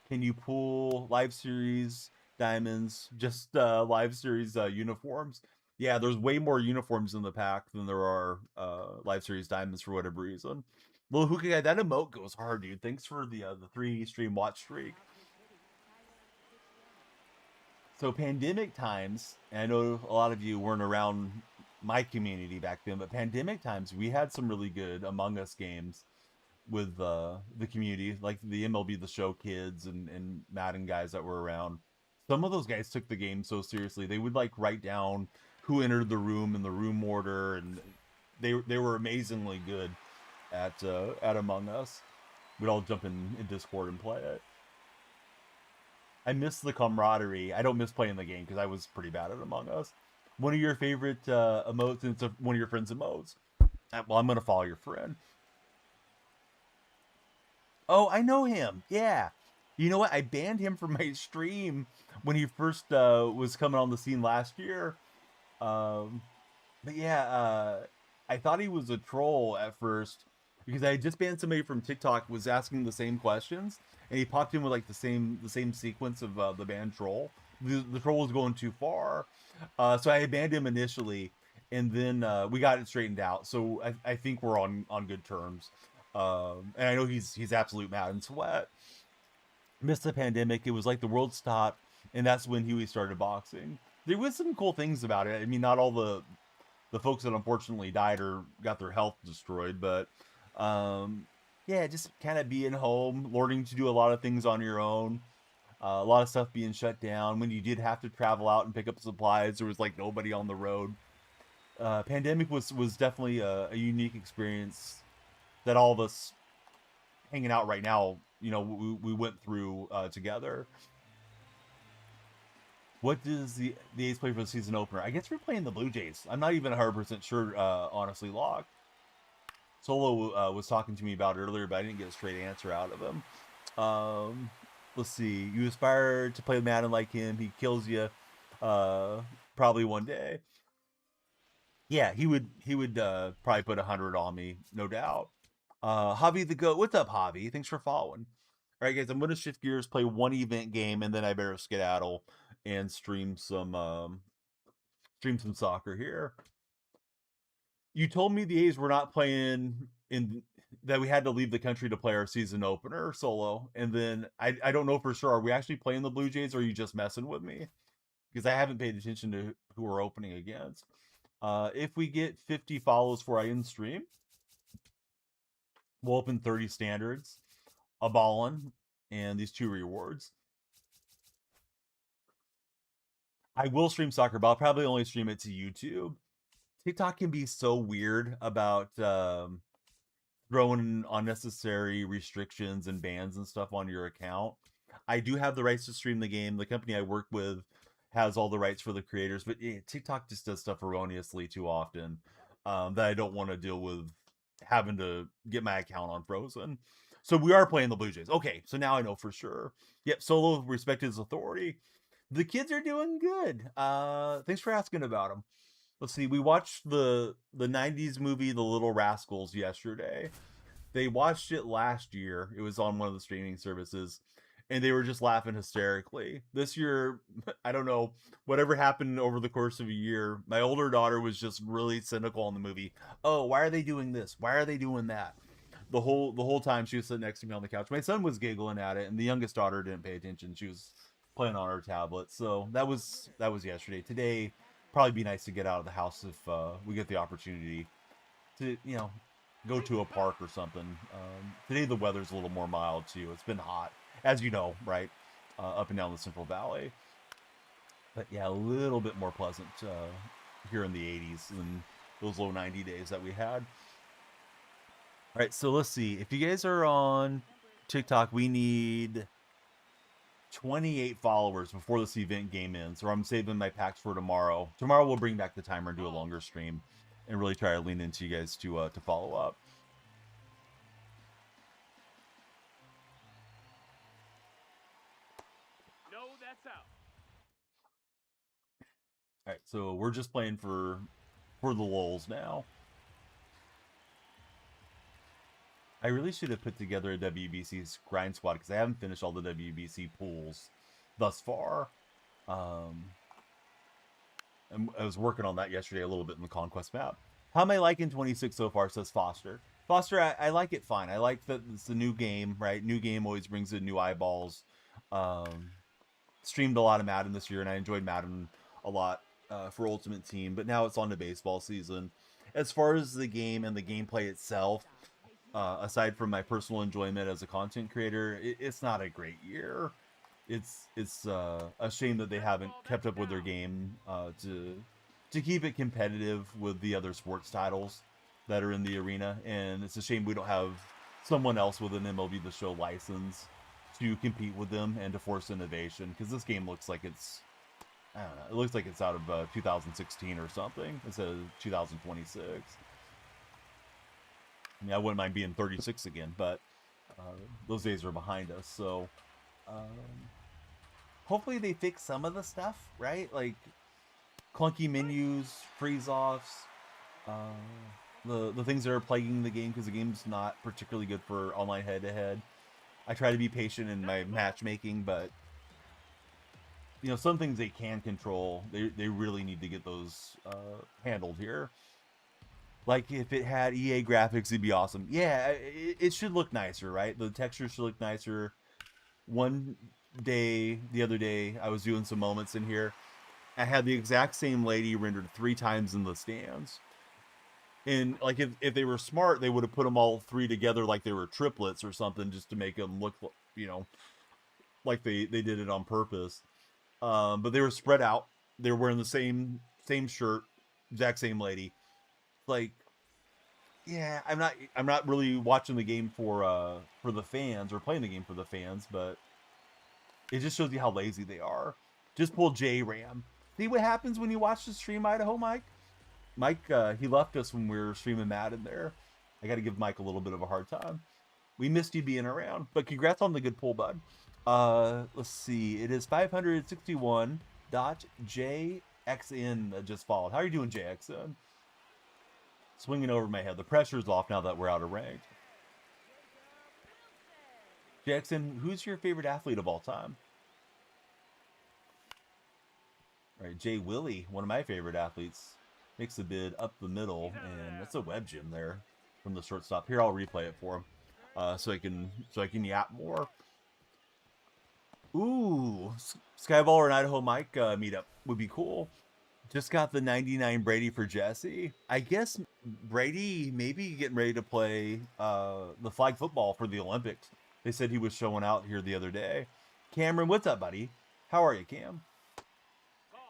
Can you pull live series diamonds? Just live series uniforms? Yeah, there's way more uniforms in the pack than there are live series diamonds for whatever reason. Little hookah guy, that emote goes hard, dude. Thanks for the 3 stream watch streak. So pandemic times, and I know a lot of you weren't around my community back then, but pandemic times, we had some really good Among Us games with the community, like the MLB The Show kids and Madden guys that were around. Some of those guys took the game so seriously. They would like write down who entered the room and the room order, and they were amazingly good at Among Us. We'd all jump in Discord and play it. I miss the camaraderie. I don't miss playing the game because I was pretty bad at Among Us. One of your favorite emotes, and it's one of your friends' emotes. Well, I'm gonna follow your friend. Oh, I know him. Yeah. You know what? I banned him from my stream when he first was coming on the scene last year. But yeah, I thought he was a troll at first because I had just banned somebody from TikTok, was asking the same questions, and he popped in with like the same sequence of the ban troll. The troll was going too far, so I banned him initially, and then we got it straightened out. So I think we're on good terms. And I know he's absolute mad and sweat. Missed the pandemic. It was like the world stopped, and that's when Huey started boxing. There was some cool things about it. I mean, not all the folks that unfortunately died or got their health destroyed, but yeah, just kind of being home, learning to do a lot of things on your own. A lot of stuff being shut down. When you did have to travel out and pick up supplies, there was like nobody on the road. Pandemic was definitely a unique experience that all of us hanging out right now, you know, we went through together. What does the A's play for the season opener? I guess we're playing the Blue Jays. I'm not even 100% sure, honestly, Log. Solo was talking to me about it earlier, but I didn't get a straight answer out of him. Let's see. You aspire to play Madden like him. He kills you probably one day. Yeah, he would probably put 100 on me, no doubt. Javi the Goat. What's up, Javi? Thanks for following. All right, guys, I'm going to shift gears, play one event game, and then I better skedaddle and stream some soccer here. You told me the A's were not playing in that we had to leave the country to play our season opener solo, and then I don't know for sure. Are we actually playing the Blue Jays, or are you just messing with me? Because I haven't paid attention to who we're opening against. If we get 50 follows for I in stream, we'll open 30 standards, a ballin, and these 2 rewards. I will stream soccer, but I'll probably only stream it to YouTube. TikTok can be so weird about throwing unnecessary restrictions and bans and stuff on your account. I do have the rights to stream the game. The company I work with has all the rights for the creators, but TikTok just does stuff erroneously too often that I don't want to deal with having to get my account on frozen. So we are playing the Blue Jays. Okay, so now I know for sure. Yep, Solo respected his authority. The kids are doing good. Thanks for asking about them. Let's see. We watched the 90s movie The Little Rascals yesterday. They watched it last year. It was on one of the streaming services, and they were just laughing hysterically. This year, I don't know, whatever happened over the course of a year, my older daughter was just really cynical on the movie. Oh, why are they doing this? Why are they doing that? The whole time she was sitting next to me on the couch. My son was giggling at it, and the youngest daughter didn't pay attention. She was playing on her tablet. So that was yesterday. Today, probably be nice to get out of the house if we get the opportunity to, you know, go to a park or something. Today the weather's a little more mild too. It's been hot, as you know, right? Up and down the Central Valley. But yeah, a little bit more pleasant here in the 80s than those low 90 days that we had. All right, so let's see. If you guys are on TikTok, we need 28 followers before this event game ends, or I'm saving my packs for tomorrow. Tomorrow we'll bring back the timer and do a longer stream and really try to lean into you guys to follow up. No, that's out. All right, so we're just playing for the lulz now. I really should have put together a WBC grind squad because I haven't finished all the WBC pools thus far. And I was working on that yesterday a little bit in the Conquest map. How am I liking 26 so far, says Foster. Foster, I like it fine. I like that it's a new game, right? New game always brings in new eyeballs. Streamed a lot of Madden this year, and I enjoyed Madden a lot for Ultimate Team, but now it's on to baseball season. As far as the game and the gameplay itself, aside from my personal enjoyment as a content creator, it's not a great year. It's a shame that they haven't kept up with their game to keep it competitive with the other sports titles that are in the arena, and it's a shame we don't have someone else with an MLB The Show license to compete with them and to force innovation, because this game looks like it's, I don't know, it looks like it's out of 2016 or something instead of 2026. I mean, I wouldn't mind being 36 again, but those days are behind us. So hopefully they fix some of the stuff, right? Like clunky menus, freeze-offs, the things that are plaguing the game, because the game's not particularly good for online head-to-head. I try to be patient in my matchmaking, but you know, some things they can control, they really need to get those handled here. Like, if it had EA graphics, it'd be awesome. Yeah, it should look nicer, right? The texture should look nicer. One day, the other day, I was doing some moments in here. I had the exact same lady rendered 3 times in the stands. And, like, if they were smart, they would have put them all 3 together like they were triplets or something, just to make them look, you know, like they did it on purpose. But they were spread out. They were wearing the same shirt, exact same lady. Like, yeah, I'm not really watching the game for the fans or playing the game for the fans, but it just shows you how lazy they are. Just pull J-Ram. See what happens when you watch the stream, Idaho Mike? Mike, he left us when we were streaming Madden there. I got to give Mike a little bit of a hard time. We missed you being around, but congrats on the good pull, bud. Let's see. It is 561.jxn that just followed. How are you doing, JXN? Swinging over my head. The pressure's off now that we're out of rank. Jackson, who's your favorite athlete of all time? All right, Jay Willie, one of my favorite athletes, makes a bid up the middle, and that's a web gym there from the shortstop. Here, I'll replay it for him, so I can yap more. Ooh, Skyballer and Idaho Mike meetup would be cool. Just got the 99 Brady for Jesse. I guess Brady maybe getting ready to play the flag football for the Olympics. They said he was showing out here the other day. Cameron, what's up, buddy? How are you, Cam?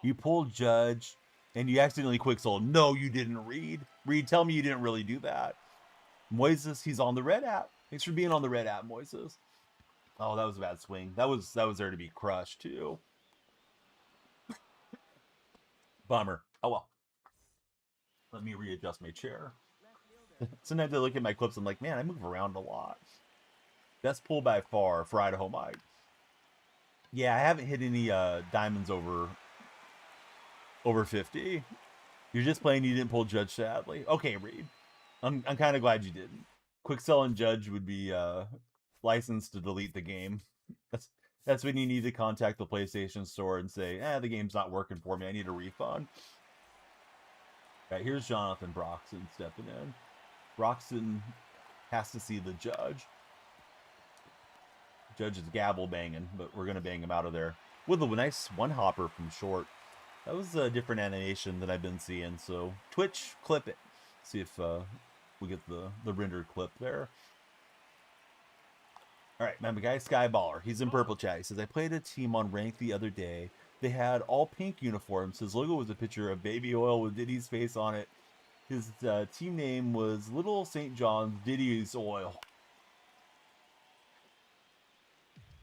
You pulled Judge, and you accidentally quick sold. No, you didn't, Reed. Reed, tell me you didn't really do that. Moises, he's on the red app. Thanks for being on the red app, Moises. Oh, that was a bad swing. That was there to be crushed, too. Bummer. Oh, well. Let me readjust my chair. Sometimes I look at my clips, I'm like, man, I move around a lot. Best pull by far for Idaho Mike. Yeah, I haven't hit any diamonds over 50. You're just playing, you didn't pull Judge, sadly. Okay, Reed. I'm kind of glad you didn't. Quick Sell and Judge would be licensed to delete the game. That's when you need to contact the PlayStation Store and say, the game's not working for me. I need a refund. All right, here's Jonathan Broxton stepping in. Broxton has to see the Judge. Judge is gavel banging, but we're going to bang him out of there with a nice one-hopper from short. That was a different animation than I've been seeing. So Twitch, clip it. See if we get the rendered clip there. All right, my guy Skyballer. He's in purple chat. He says, I played a team on rank the other day. They had all pink uniforms. His logo was a picture of baby oil with Diddy's face on it. His team name was Little St. John's Diddy's Oil.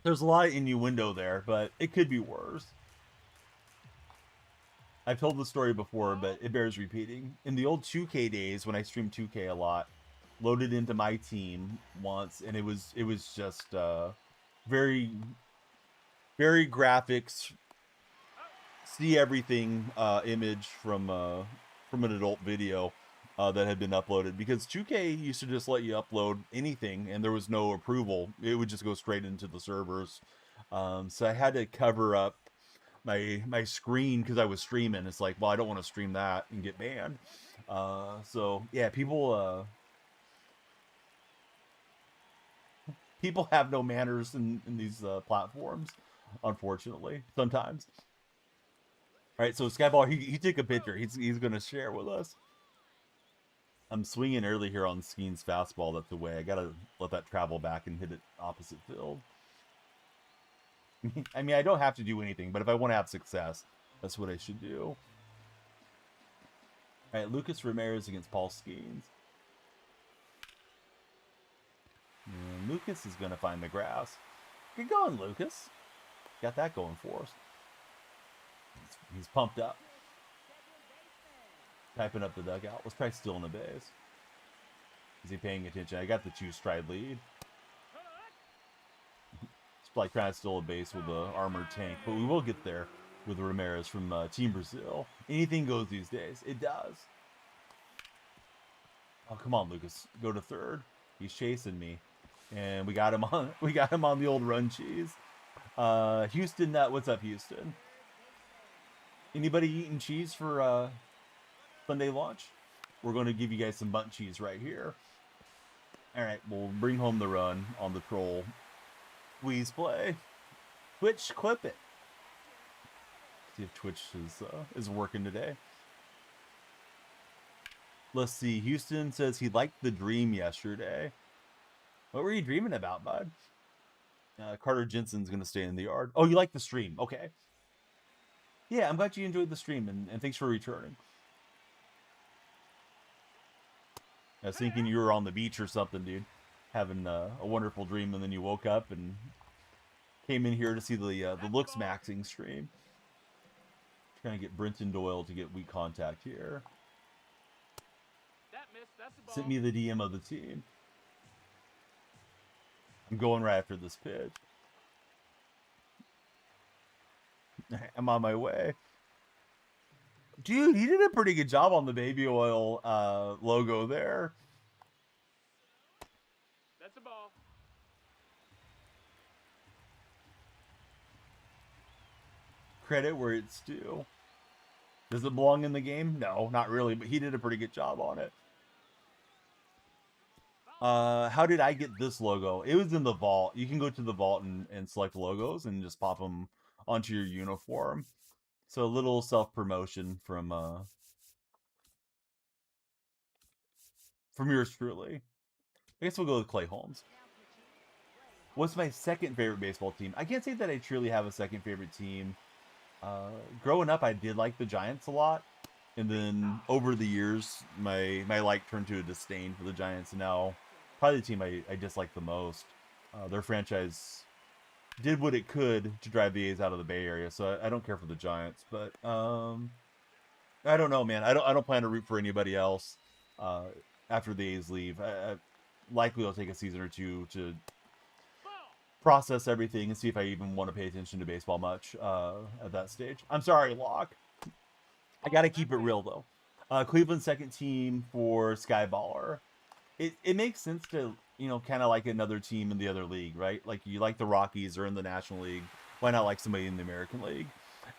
There's a lot of innuendo there, but it could be worse. I've told the story before, but it bears repeating. In the old 2K days, when I streamed 2K a lot, loaded into my team once, and it was just very, very graphics, see everything image from an adult video that had been uploaded, because 2K used to just let you upload anything and there was no approval. It would just go straight into the servers. So I had to cover up my screen because I was streaming. It's like, well, I don't want to stream that and get banned. So yeah, people have no manners in these platforms, unfortunately, sometimes. All right, so Skyballer, he took a picture. He's gonna share with us. I'm swinging early here on Skeen's fastball. That's the way. I gotta let that travel back and hit it opposite field. I mean, I don't have to do anything, but if I want to have success, that's what I should do. All right, Lucas Ramirez against Paul Skeens. And Lucas is going to find the grass. Good going, Lucas. Got that going for us. He's pumped up. Typing up the dugout. Let's try stealing the base. Is he paying attention? I got the 2-stride lead. It's like trying to steal a base with an armored tank, but we will get there with Ramirez from Team Brazil. Anything goes these days. It does. Oh, come on, Lucas. Go to third. He's chasing me. And we got him on the old run cheese. Houston, what's up, Houston? Anybody eating cheese for Sunday lunch? We're going to give you guys some bundt cheese right here. All right, we'll bring home the run on the troll. Please play. Twitch, clip it. See if Twitch is working today. Let's see. Houston says he liked the dream yesterday. What were you dreaming about, bud? Carter Jensen's going to stay in the yard. Oh, you like the stream. Okay. Yeah, I'm glad you enjoyed the stream, and thanks for returning. I was thinking you were on the beach or something, dude. Having a wonderful dream, and then you woke up and came in here to see the looks maxing stream. Trying to get Brenton Doyle to get weak contact here. That missed. That's the ball. Sent me the DM of the team. I'm going right after this pitch. I'm on my way. Dude, he did a pretty good job on the baby oil logo there. That's a ball. Credit where it's due. Does it belong in the game? No, not really, but he did a pretty good job on it. How did I get this logo? It was in the vault. You can go to the vault and select logos and just pop them onto your uniform. So a little self-promotion from yours truly. I guess we'll go with Clay Holmes. What's my second favorite baseball team? I can't say that I truly have a second favorite team. Growing up, I did like the Giants a lot. And then over the years, my like turned to a disdain for the Giants. And now, probably the team I dislike the most. Their franchise did what it could to drive the A's out of the Bay Area. So I don't care for the Giants. But I don't know, man. I don't plan to root for anybody else after the A's leave. I likely I'll take a season or two to process everything and see if I even want to pay attention to baseball much at that stage. I'm sorry, Locke. I got to keep it real, though. Cleveland's second team for Skyballer. It makes sense to, kind of like another team in the other league, right? Like you like the Rockies or in the National League. Why not like somebody in the American League?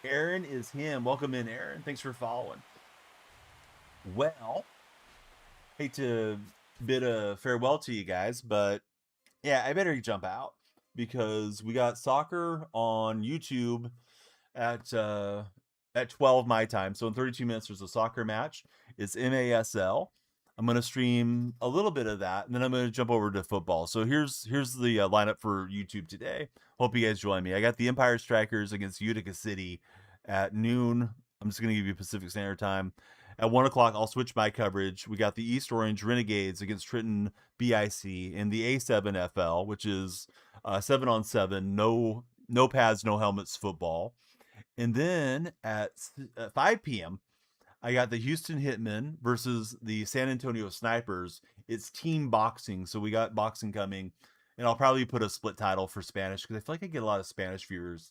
Aaron is him. Welcome in, Aaron. Thanks for following. Well, hate to bid a farewell to you guys, but yeah, I better jump out because we got soccer on YouTube at at 12 my time. So in 32 minutes, there's a soccer match. It's MASL. I'm going to stream a little bit of that, and then I'm going to jump over to football. So here's the lineup for YouTube today. Hope you guys join me. I got the Empire Strikers against Utica City at noon. I'm just going to give you Pacific Standard Time. At 1 o'clock, I'll switch my coverage. We got the East Orange Renegades against Trenton BIC in the A7FL, which is 7-on-7, no pads, no helmets football. And then at 5 p.m., I got the Houston Hitmen versus the San Antonio Snipers. It's team boxing, so we got boxing coming, and I'll probably put a split title for Spanish because I feel like I get a lot of Spanish viewers,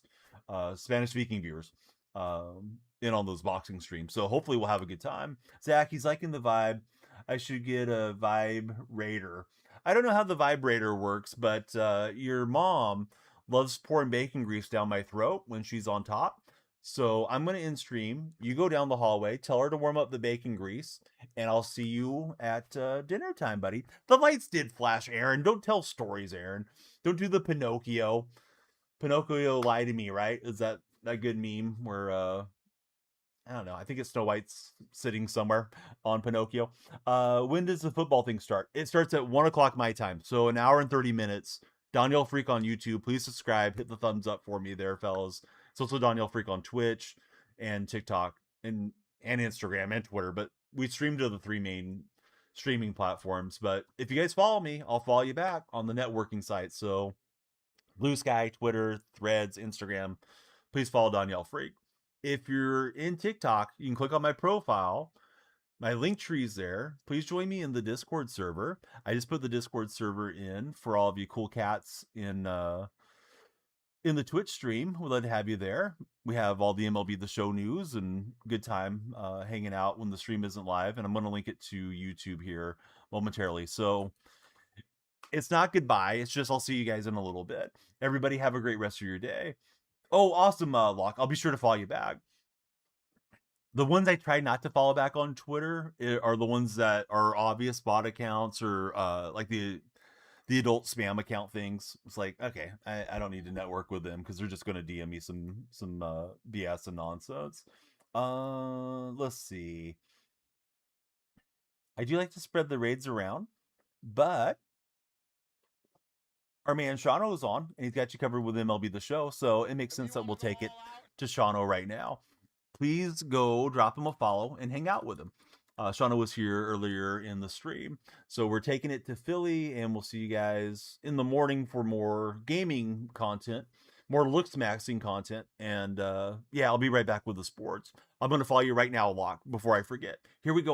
Spanish-speaking viewers, in on those boxing streams. So hopefully we'll have a good time. Zach, he's liking the vibe. I should get a vibrator. I don't know how the vibrator works, but your mom loves pouring bacon grease down my throat when she's on top. So I'm going to end stream. You go down the hallway, tell her to warm up the bacon grease, and I'll see you at dinner time, buddy. The lights did flash, Aaron. Don't tell stories, Aaron. Don't do the Pinocchio. Pinocchio lied to me, right? Is that good meme where, I don't know. I think it's Snow White's sitting somewhere on Pinocchio. When does the football thing start? It starts at 1 o'clock my time. So an hour and 30 minutes. DonyellFreak on YouTube. Please subscribe. Hit the thumbs up for me there, fellas. It's also DonyellFreak on Twitch and TikTok and Instagram and Twitter. But we stream to the 3 main streaming platforms. But if you guys follow me, I'll follow you back on the networking sites. So Blue Sky, Twitter, Threads, Instagram. Please follow DonyellFreak. If you're in TikTok, you can click on my profile. My link tree's there. Please join me in the Discord server. I just put the Discord server in for all of you cool cats in the Twitch stream. We'd love to have you there. We have all the MLB The Show news and good time hanging out when the stream isn't live. And I'm going to link it to YouTube here momentarily. So it's not goodbye. It's just I'll see you guys in a little bit. Everybody have a great rest of your day. Oh, awesome, Locke. I'll be sure to follow you back. The ones I try not to follow back on Twitter are the ones that are obvious bot accounts or like the adult spam account things. It's like, okay, I don't need to network with them because they're just going to DM me some BS and nonsense. Let's see. I do like to spread the raids around, but our man Shano is on, and he's got you covered with MLB The Show, so it makes sense that we'll take it to Shano right now. Please go drop him a follow and hang out with him. Shauna was here earlier in the stream. So we're taking it to Philly, and we'll see you guys in the morning for more gaming content, more looks maxing content. And yeah, I'll be right back with the sports. I'm going to follow you right now, Locke, before I forget. Here we go.